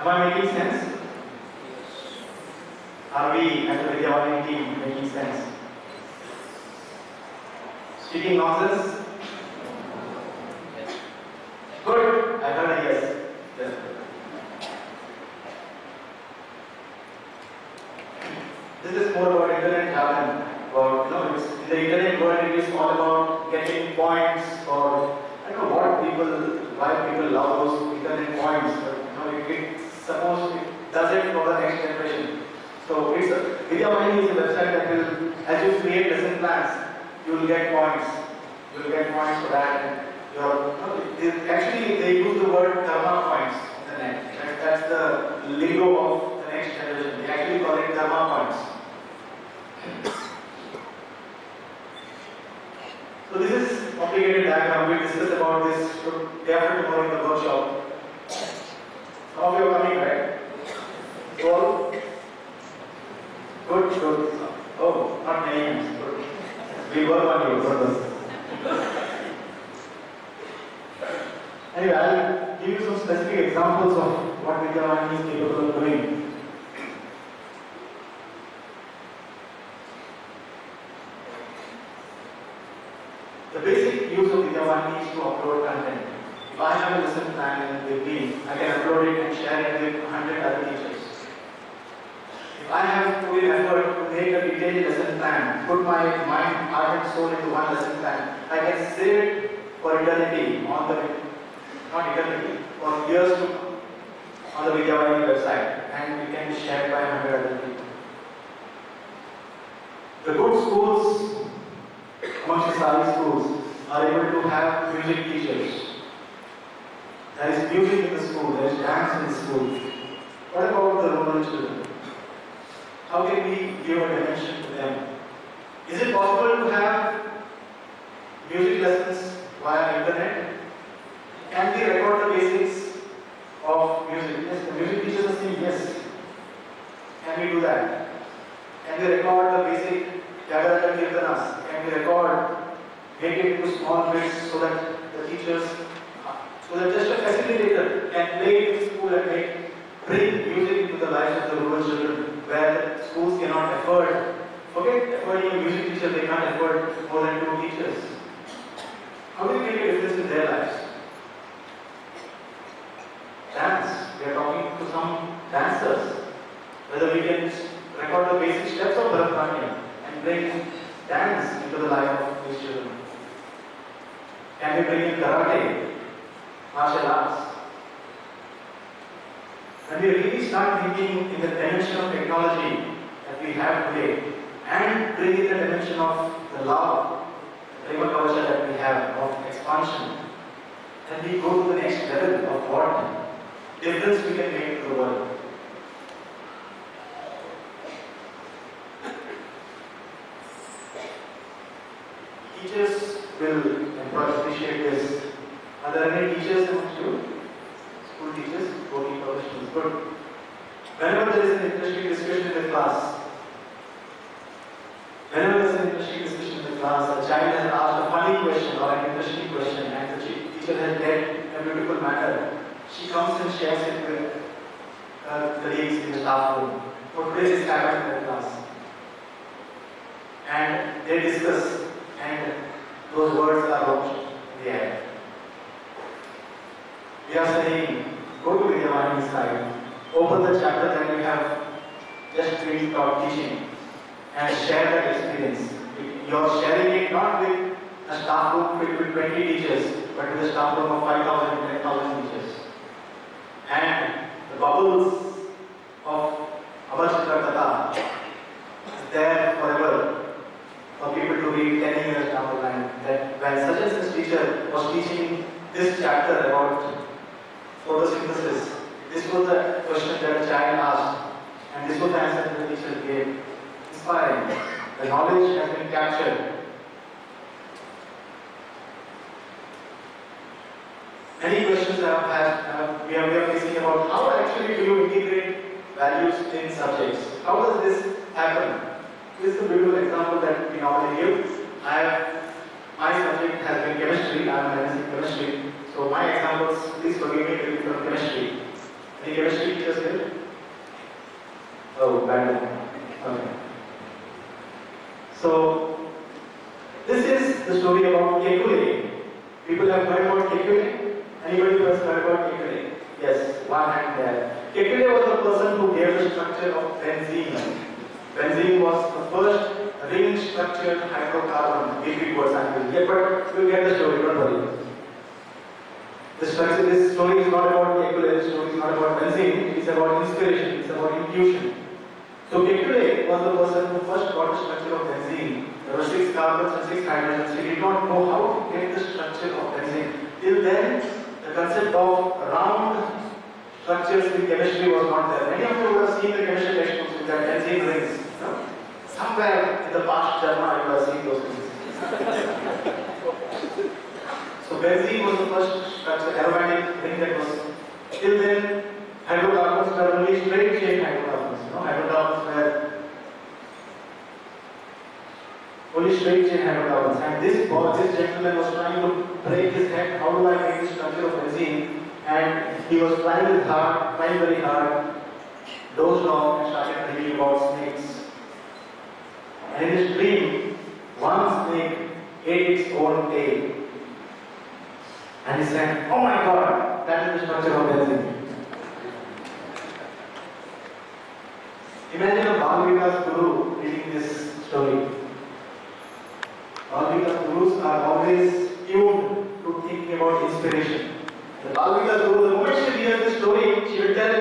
Am I making sense? Are we as a Vidya Vahini team making sense? Speaking nonsense? Good. I heard a yes. Yes. This is more about internet jargon. About, it's, in the internet world, it is all about getting points, or I don't know why people love those internet points. But, it does it for the next generation. So it's Vidya is a website that will, as you create lesson plans, you will get points. You will get points for that. Actually, they use the word karma points in the net. That's the lingo of the next generation. They actually call it karma points. So this is complicated diagram. We discussed about this day after tomorrow in the workshop. Some of you are coming, right? All? Good, good. Oh, not names. Good. We work on you, brothers. Anyway, I'll give you some specific examples of what Vidya is capable of doing. The basic use of Vidya is to upload content. If I have a lesson plan with me, I can upload it and share it with 100 other teachers. If I have put in effort to make a detailed lesson plan, put my mind, heart and soul into one lesson plan, I can save it for eternity on the, not eternity, for years to come on the Vidya website, and it can be shared by 100 other people. The good schools, amongst the Sari schools, are able to have music teachers. There is music in the school, there is dance in the school. What about the rural children? How can we give a dimension to them? Is it possible to have music lessons via internet? Can we record the basics of music? Yes, the music teachers are saying yes. Can we do that? Can we record the basic Jagaraja Kirtanas? Can we record, make it into small bits so that the teachers, so that just a facilitator can play in school and bring music into the lives of the rural children where the schools cannot afford. Forget affording a music teacher, they can't afford more than 2 teachers. How do we make a difference in their lives? Dance. We are talking to some dancers. Whether we can record the basic steps of Bharatanatyam and bring dance into the life of these children. Can we bring in karate, martial arts? When we really start thinking in the dimension of technology that we have today and bring in the dimension of the love, the prema kavacha that we have of expansion, then we go to the next level of what difference we can make to the world. Teachers will appreciate this. Are there any teachers amongst you? School teachers, working professionals, good. Whenever there is an interesting discussion in the class, a child has asked a funny question or an interesting question and the teacher has read in a beautiful manner, she comes and shares it with colleagues in the staff room. What today is happening in the class? And they discuss and those words are launched in the air. We are saying, go to Vidya side, open the chapter that we have just read about teaching and share that experience. You are sharing it not with a staff room filled with 20 teachers, but with a staff room of 5,000 and 10,000 teachers. And the bubbles of Abhachitra Katha is there forever for people to read 10 years down the line. That when such and such teacher was teaching this chapter about photosynthesis, this was the question that a child asked, and this was the answer that the teacher gave. Inspiring. The knowledge has been captured. Many questions we are facing about how actually do you integrate values in subjects? How does this happen? This is a beautiful example that we normally give. My subject has been chemistry. I am an MSc chemistry. So my examples, please forgive me to be from chemistry. Any chemistry teachers here? Oh, bad one. Okay. So this is the story about Kekule. People have heard about Kekule? Anybody who has heard about Kekule? Yes, one hand there. Kekule was the person who gave the structure of benzene. Benzene was the first ring-structured hydrocarbon, if it was actually. But you'll get the story, don't worry. This story is not about Kekule, this story is not about benzene, it is about inspiration, it is about intuition. So Kekule was the person who first got the structure of benzene. There were 6 carbons and 6 hydrogens. He did not know how to get the structure of benzene. Till then, the concept of round structures in chemistry was not there. Many of you would have seen the chemistry textbooks with that benzene rings. Somewhere in the past German, you would have seen those things. So benzene was the first structure, aromatic ring that was. Till then, hydrocarbons were only straight chain hydrocarbons. Hydrocarbons were only straight chain hydrocarbons. And this gentleman was trying to break his head. How do I make the structure of benzene? And he was trying very hard, dozed off and started thinking about snakes. And in his dream, one snake ate its own tail. And he said, "Oh my God, that is the structure of benzene." Imagine a Bhagavad Guru reading this story. Bhagavad Gurus are always tuned to thinking about inspiration. The Bhagavad Guru, the moment she hears this story, she will tell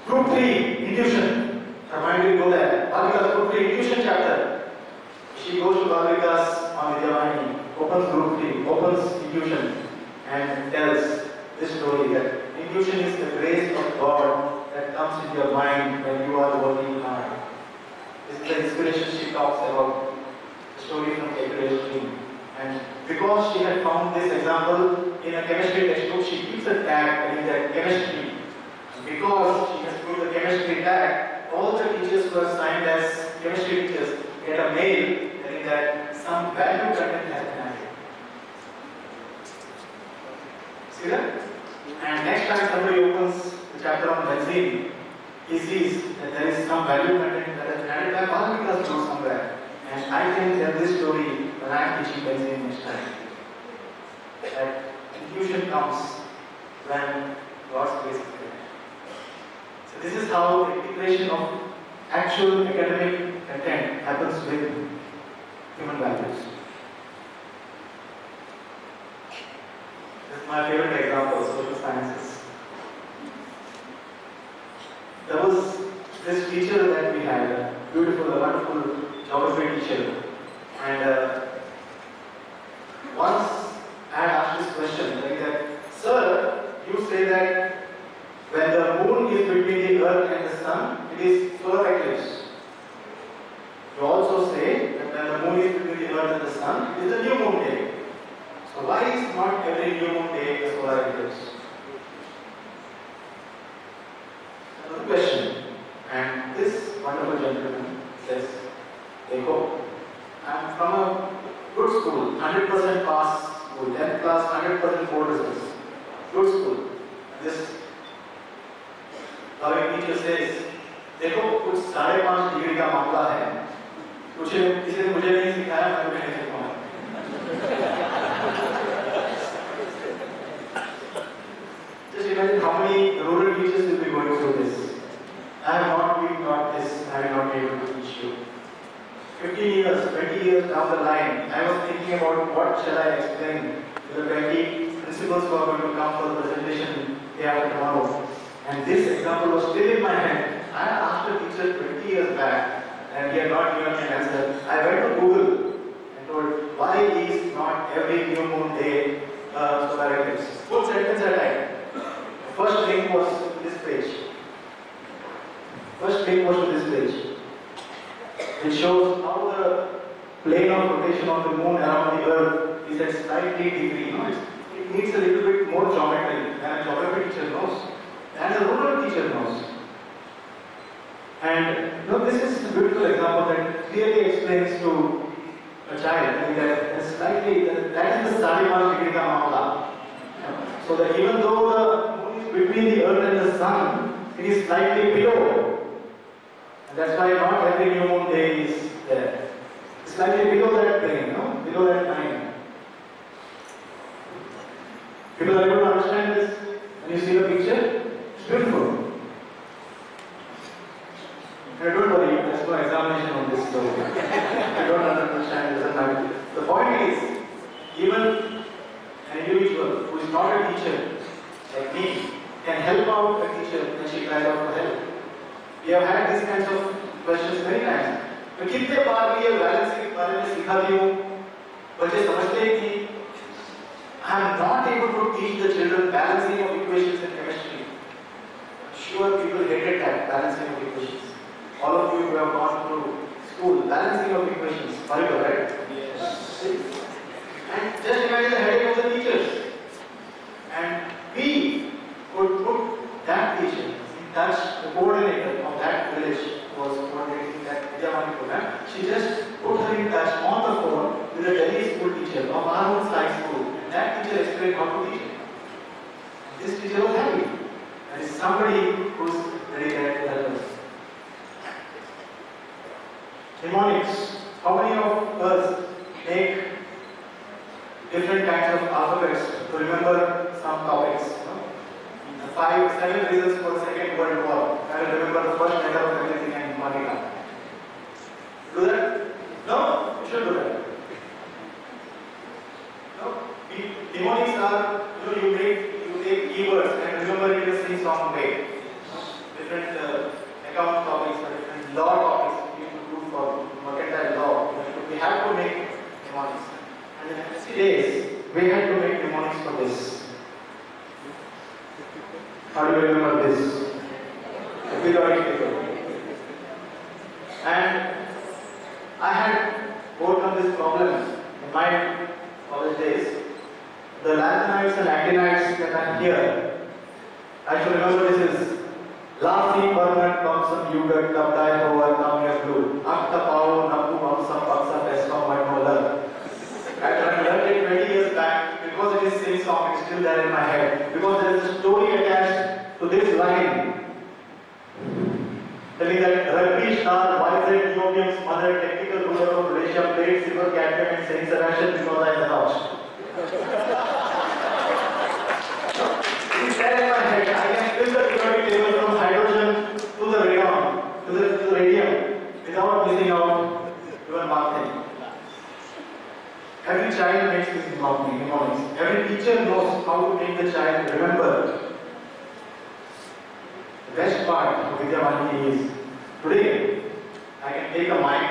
Group 3, Intuition. Her mind will go there. Bhagavad Group 3, Intuition chapter. She goes to Bhagavad on vidya, vahini, opens Group 3, opens Intuition, and tells this story that intuition is the grace of God that comes into your mind when you are working hard. This is the inspiration she talks about, the story from Kekule's dream. And because she had found this example in a chemistry textbook, she keeps a tag in that chemistry. Because she has put the chemistry tag, all the teachers who are assigned as chemistry teachers get a mail telling that some value content has been added. See that? And next time somebody opens the chapter on benzene, he sees that there is some value content that has been added by Bhagavad Guru somewhere. And I can tell this story when I am teaching benzene next time. That intuition comes when God's grace is there. So this is how the integration of actual academic content happens with human values. This is my favorite example, social sciences. There was this teacher that we had, a beautiful, wonderful geography teacher. And once I had asked this question, like that, "Sir, you say that when the moon is between the earth and the sun, it is solar eclipse. You also say that when the moon is between the earth and the sun, it is a new moon day. So why is not every new moon day a solar eclipse?" Another question. And this wonderful gentleman says, "Dekho, I am from a good school, 100% pass school, 10th class, 100% board results. Good school. This our teacher says, देखो कुछ 5.5 degree का मामला है, कुछ किसी ने मुझे नहीं सिखाया, मैं भी नहीं सिखाऊंगा." Just imagine how many rural teachers will be going through this. I have not been taught this, I have not been able to teach you. 15 years, 20 years down the line, I was thinking about what shall I explain to the 20 principals who are going to come for the presentation day after tomorrow. And this example was still in my head. I asked a teacher 20 years back and he had not given me an answer. I went to Google and told, "Why is not every new moon day solar eclipse?" Full sentence I typed. First link was to this page. First link was to this page. It shows how the plane of rotation of the moon around the earth is at slightly degree. It needs a little bit more geometry than a geography teacher knows, and a rural teacher knows. And this is a beautiful example that clearly explains to a child that is slightly, that is the 5.5 degree ka mamla. So that even though the moon is between the earth and the sun, it is slightly below. And that's why not every new moon day is there. It's slightly below that plane, below People are able to understand this when you see the picture. It's beautiful. Don't worry, there's no examination on this, so if you don't understand, it doesn't matter. The point is, even an individual who is not a teacher, like me, can help out a teacher when she cries out for help. We have had these kinds of questions many times. तो कितने बार भी ये balancing के बारे में सिखाती हूँ, बच्चे समझते हैं कि I am not able to teach the children balancing of equations in chemistry. I'm sure people hated that balancing of equations. All of you who have gone through school, balancing of equations, horrible, right? Yes. And just imagine the headache of the teachers. And we could put that teacher in touch, the coordinator of that village who was coordinating that Vidya program. She just put her in touch on the phone with a Delhi school teacher of our own science school. And that teacher explained how to teach it. This teacher was happy. There is somebody who's very there to help us. Mnemonics. How many of us make different kinds of alphabets to remember some topics? You know? 5, 7 reasons for the Second World War. I will remember the first letter of everything in Monica. Do that? No? You should do that. No? Mnemonics are, you take keywords and remember it in a sing-song way. Different account topics or different law topics. For mercantile law, we have to make mnemonics. And in MSc days, we had to make mnemonics for this. How do you remember this? The periodic table. And I had overcome this problem in my college days. The lanthanides and actinides that are here, I should remember this is Lassi, Bernard, Thompson, Hubert, Tabdai, Howard, Namir, Blue, Akta, Pao, Napu, Amsa, Paksa, Pescom, Magnola. I learned it 20 years back because it is same song, it's still there in my head. Because there is a story attached to this line. Telling that Rugby star, YZ, Ethiopium's mother, technical ruler of Malaysia, played silver cadmium in Saint Sebastian because I announced. It's there in my head. I can fill the periodic table from hydrogen to the radon, to the radium, without missing out even one thing. Every child makes this mnemonics. Every teacher knows how to make the child remember. The best part of Vidya Vahini is, today, I can take a mic,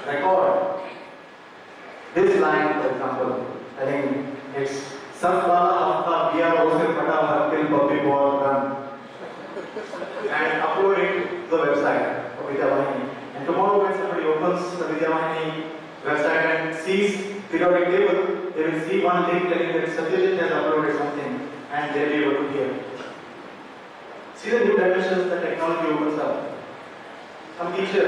record this line, for example, telling it's Satwala Hafta Bia Rose Pata Harkil Puppy Ball Run, and upload it to the website of Vidya Vahini. And tomorrow, when somebody opens the Vidya Vahini website and sees periodic table, they will see one link telling that Satyajit has uploaded something, and they'll be able to hear. See the new dimensions that technology opens up. Some teacher,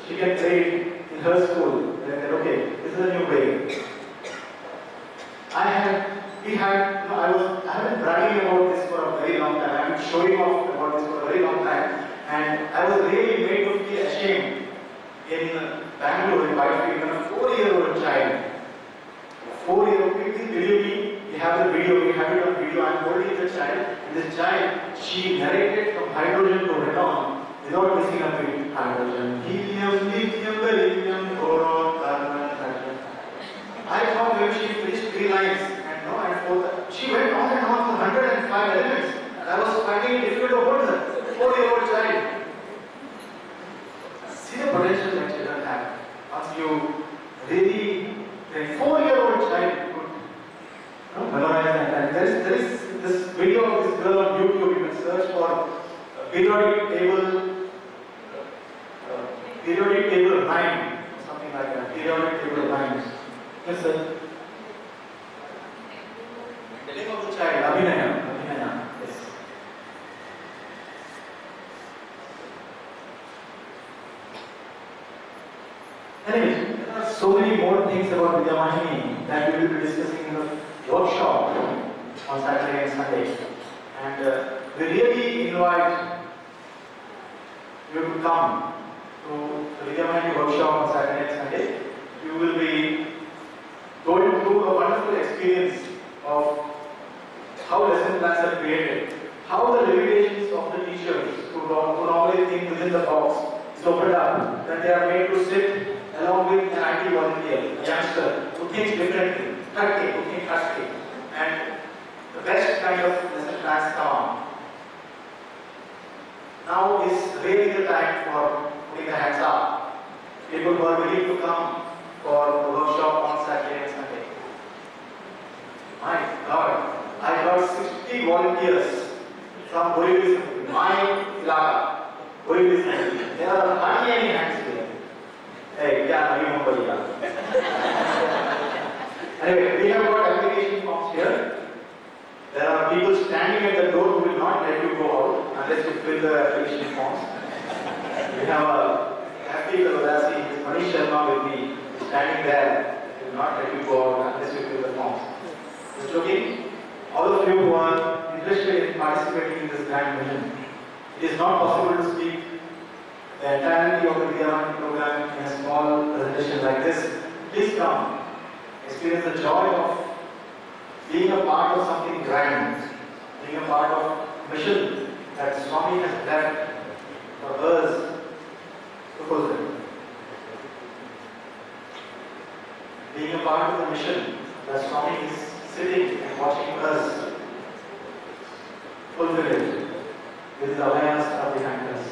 she can play it in her school, and then okay, this is a new way. I have been bragging about this for a very long time. I have been showing off about this for a very long time, and I was really made to feel ashamed in Bangalore, in Whitefield, when a 4-year-old child, 4-year-old, please believe me, we have the video, we have it on video, I am holding the child, and this child, she narrated from hydrogen to radon without missing a beat. Hydrogen, helium, lithium, beryllium, boron, carbon, hydrogen. I thought when she finished 3 lines, she went on and on for 105 elements. I was finding it difficult to hold her. 4-year-old child. See the potential that children have. Once you really, a 4-year-old child could memorize that. And there is this video of this girl on YouTube. You can search for periodic table rhyme, something like that. Periodic table rhymes. Yes, sir. The name of the child, Abhinaya. Yes. Anyways, there are so many more things about Vidya Vahini that we will be discussing in the workshop on Saturday and Sunday. And we really invite you to come to the Vidya Vahini workshop on Saturday and Sunday. You will be going through a wonderful experience of how lesson plans are created, how the limitations of the teachers who normally think within the box is opened up, that they are made to sit along with an IT volunteer, a youngster, who thinks differently, who thinks husky, and the best kind of lesson plans come on. Now is really the time for putting the hands up. People who are willing to come for the workshop on Saturday and Sunday. My God, I got 60 volunteers from Bolivism, my ilaka, Bolivism. There are hardly any hands here. Hey, yeah, you know, anyway, we have got application forms here. There are people standing at the door who will not let you go out unless you fill the application forms. We have a happy Kaladasi, Manish Sharma will be standing there. He will not let you go out unless you fill the forms. Just joking. All of you who are interested in participating in this grand mission, it is not possible to speak the entirety of the Vidya program in a small presentation like this. Please come, experience the joy of being a part of something grand, being a part of a mission that Swami has left for us to fulfill. Being a part of the mission that Swami is sitting and watching us fulfill it with the awareness of behind us.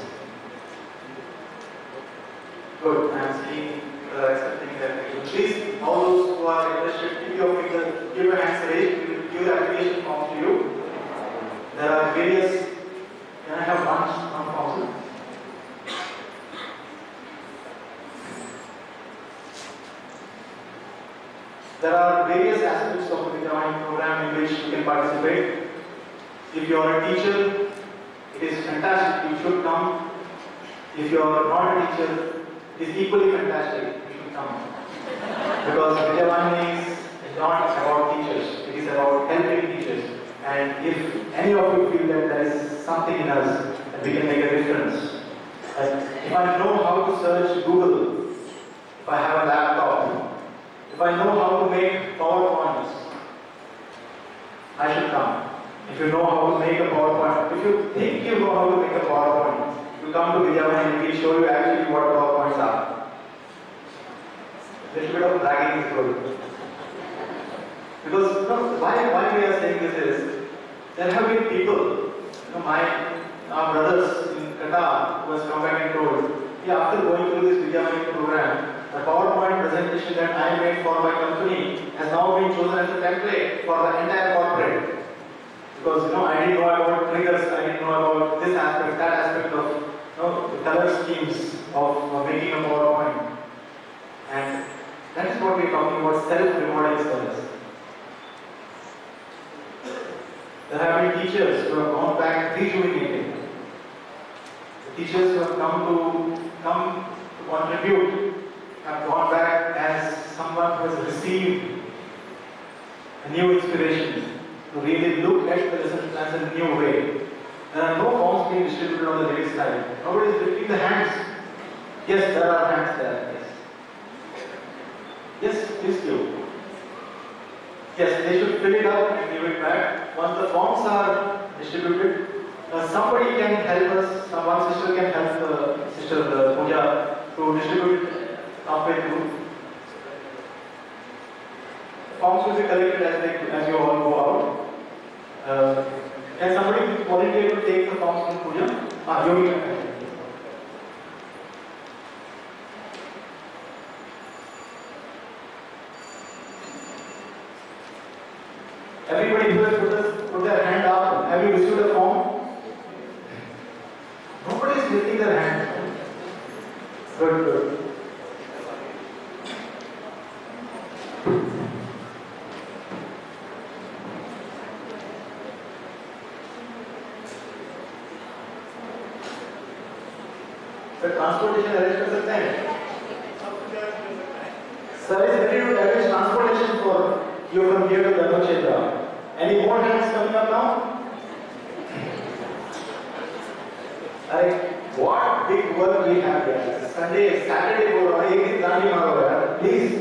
Good, I am seeing accepting that. Please, all those who are interested, keep your finger, give your hands raised, we will give the application form to you. There are various, can I have one form? There are various aspects of the Vidya program in which you can participate. If you are a teacher, it is fantastic, you should come. If you are not a teacher, it is equally fantastic, you should come. Because Vidya is not about teachers, it is about helping teachers. And if any of you feel that there is something in us that we can make a difference, if I know how to search Google, if I have a laptop, if I know how to make PowerPoints, I should come. If you know how to make a PowerPoint, if you think you know how to make a PowerPoint, you come to Vidya and we will show you actually what PowerPoints are. A little bit of bragging is good. Because why we are saying this is, there have been people, our brothers in Qatar who has come back and told, after going through this Vidya program, the PowerPoint presentation that I made for my company has now been chosen as a template for the entire corporate. Because I didn't know about triggers, I didn't know about this aspect, that aspect of the color schemes of making a PowerPoint. And that is what we are talking about, self-rewarding service. There have been teachers who have gone back rejuvenated. The teachers who have come to contribute have gone back as someone who has received a new inspiration to really look at the lesson plans in a new way. There are no forms being distributed on the ladies' side. Nobody is lifting the hands. Yes, there are hands there. Yes, please do. Yes, they should fill it up and give it back. Once the forms are distributed, somebody can help us, one sister can help Sister Pooja to distribute halfway through. Forms will be collected as you all go out. Can somebody volunteer to take the forms from Pooja? You will. Everybody who has put their hand up, have you received a form? Nobody is lifting their hand. Good, good. Transportation arrange कर सकते हैं sir is ready to arrange transportation for you from here to Dharmakshetra. Any more hands coming up now? What big work we have here. Saturday बोल रहा है, एक दिन दांडी मारो यार, please.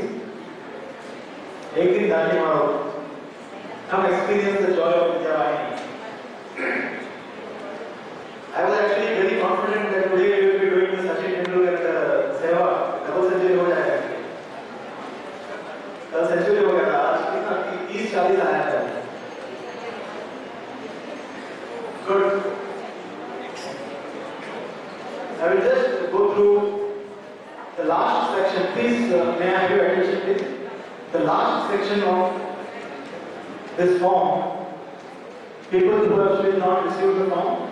एक दिन दांडी मारो. come experience the joy of Vidya Vahini. I was actually very confident that today we will be doing the Sachin Tendulkar Seva. Double century हो जाएगा. कल सेंचुरी हो गया था. आज कितना 30-40 आया था. Good. I will just go through the last section. Please, may I have your attention, please? The last section of this form. People who have still not received the form.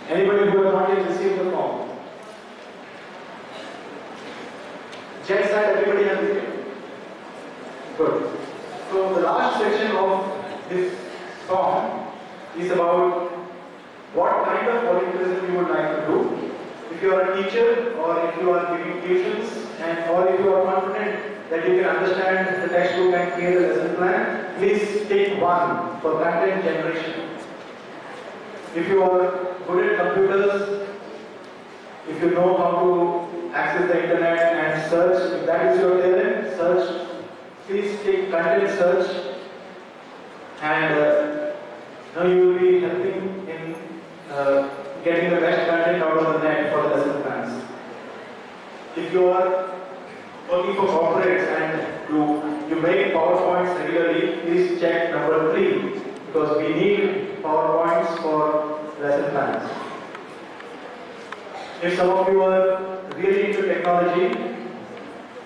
Anybody who has not yet received the form? Check that everybody has received. Good. So the last section of this form is about what kind of volunteerism you would like to do. If you are a teacher or if you are giving tuitions and or if you are confident that you can understand the textbook and create a lesson plan, please take one for content generation. If you are good at computers, if you know how to access the internet and search, if that is your talent, search. Please take content search and now you will be helping in getting the best content out of the net for the lesson plans. If you are working for corporates and you make PowerPoints regularly, please check number 3 because we need PowerPoints for lesson plans. If some of you are really into technology,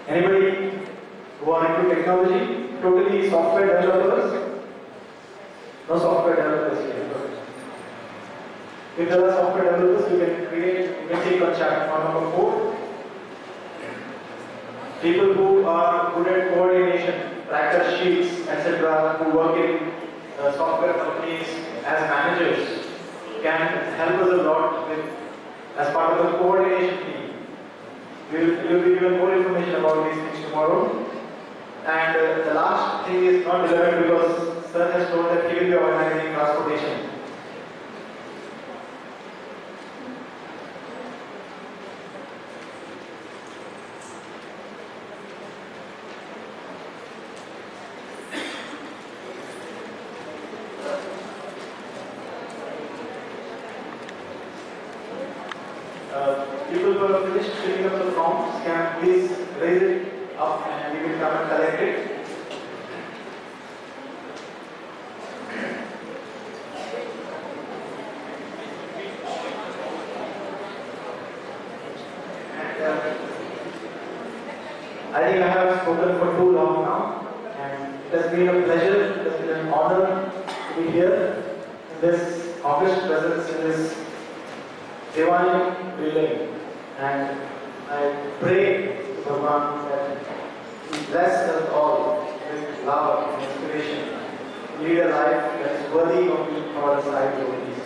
anybody who are into technology, totally software developers? No software developers here. If there are software developers, you can take a chat on number 4. People who are good at coordination, tracker sheets, etc., who work in software companies as managers, can help us a lot with, as part of the coordination team. We will be given more information about these things tomorrow. And the last thing is not relevant because Sir has told that he will be organizing transportation. People who have finished filling up the forms can please raise it up and we will come and collect it. And I think I have spoken for too long now, and it has been a pleasure, it has been an honor to be here in this august presence in this Devani building. And I pray to Bhagavan that He bless us all with love and inspiration to lead a life that is worthy of being called satyajit.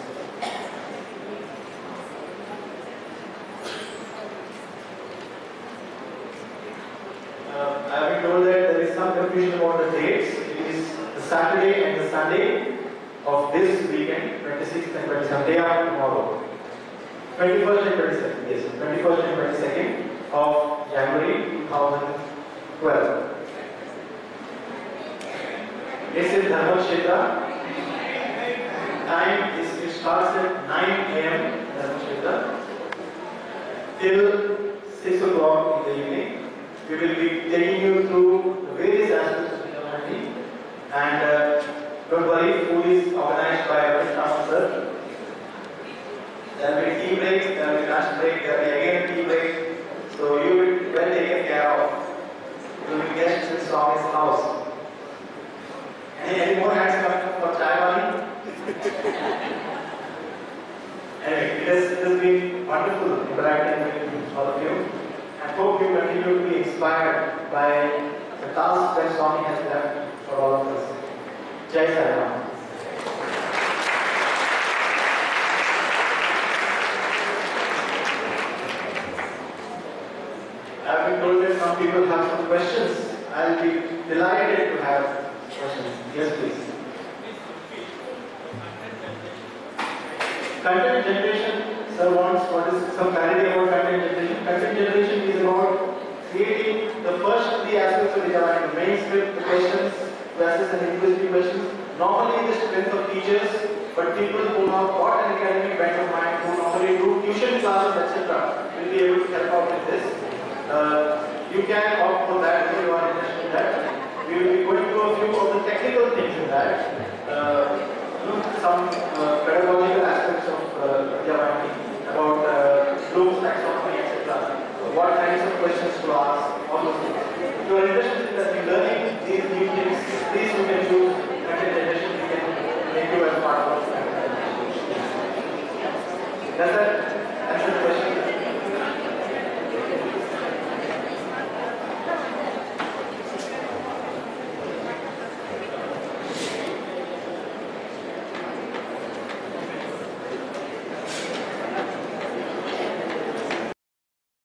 I have been told that there is some confusion about the dates. It is the Saturday and the Sunday of this weekend, 26th and 27th, day after tomorrow. 21st and 22nd, yes, 21st and 22nd of January 2012. This is Dharma Kshetra. Time is, it starts at 9 a.m. Dharma Kshetra till 6 o'clock in the evening. We will be taking you through the various aspects of the humanity. And don't worry, food is organized by Vaishnav sir. There will be tea breaks, there will be lunch break, there will be again tea break. So you will be well taken care of. You will be guests in Swami's house. Any more hands coming up for chai wali? Anyway, it has been wonderful interacting with all of you. I hope you continue to be inspired by the task that Swami has left for all of us. Jai Sai Ram. I have been told that some people have some questions. I will be delighted to have questions. Yes, please. Content generation. Sir wants what is some clarity about content generation. Content generation is about creating the first three aspects of Vidya Vahini, the main script, the questions, classes and university questions. Normally the strength of teachers, but people who have got an academic bent of mind, who normally do tuition classes, etc., will be able to help out with this. You can opt for that if you are interested in that. We will be going through a few of the technical things in that.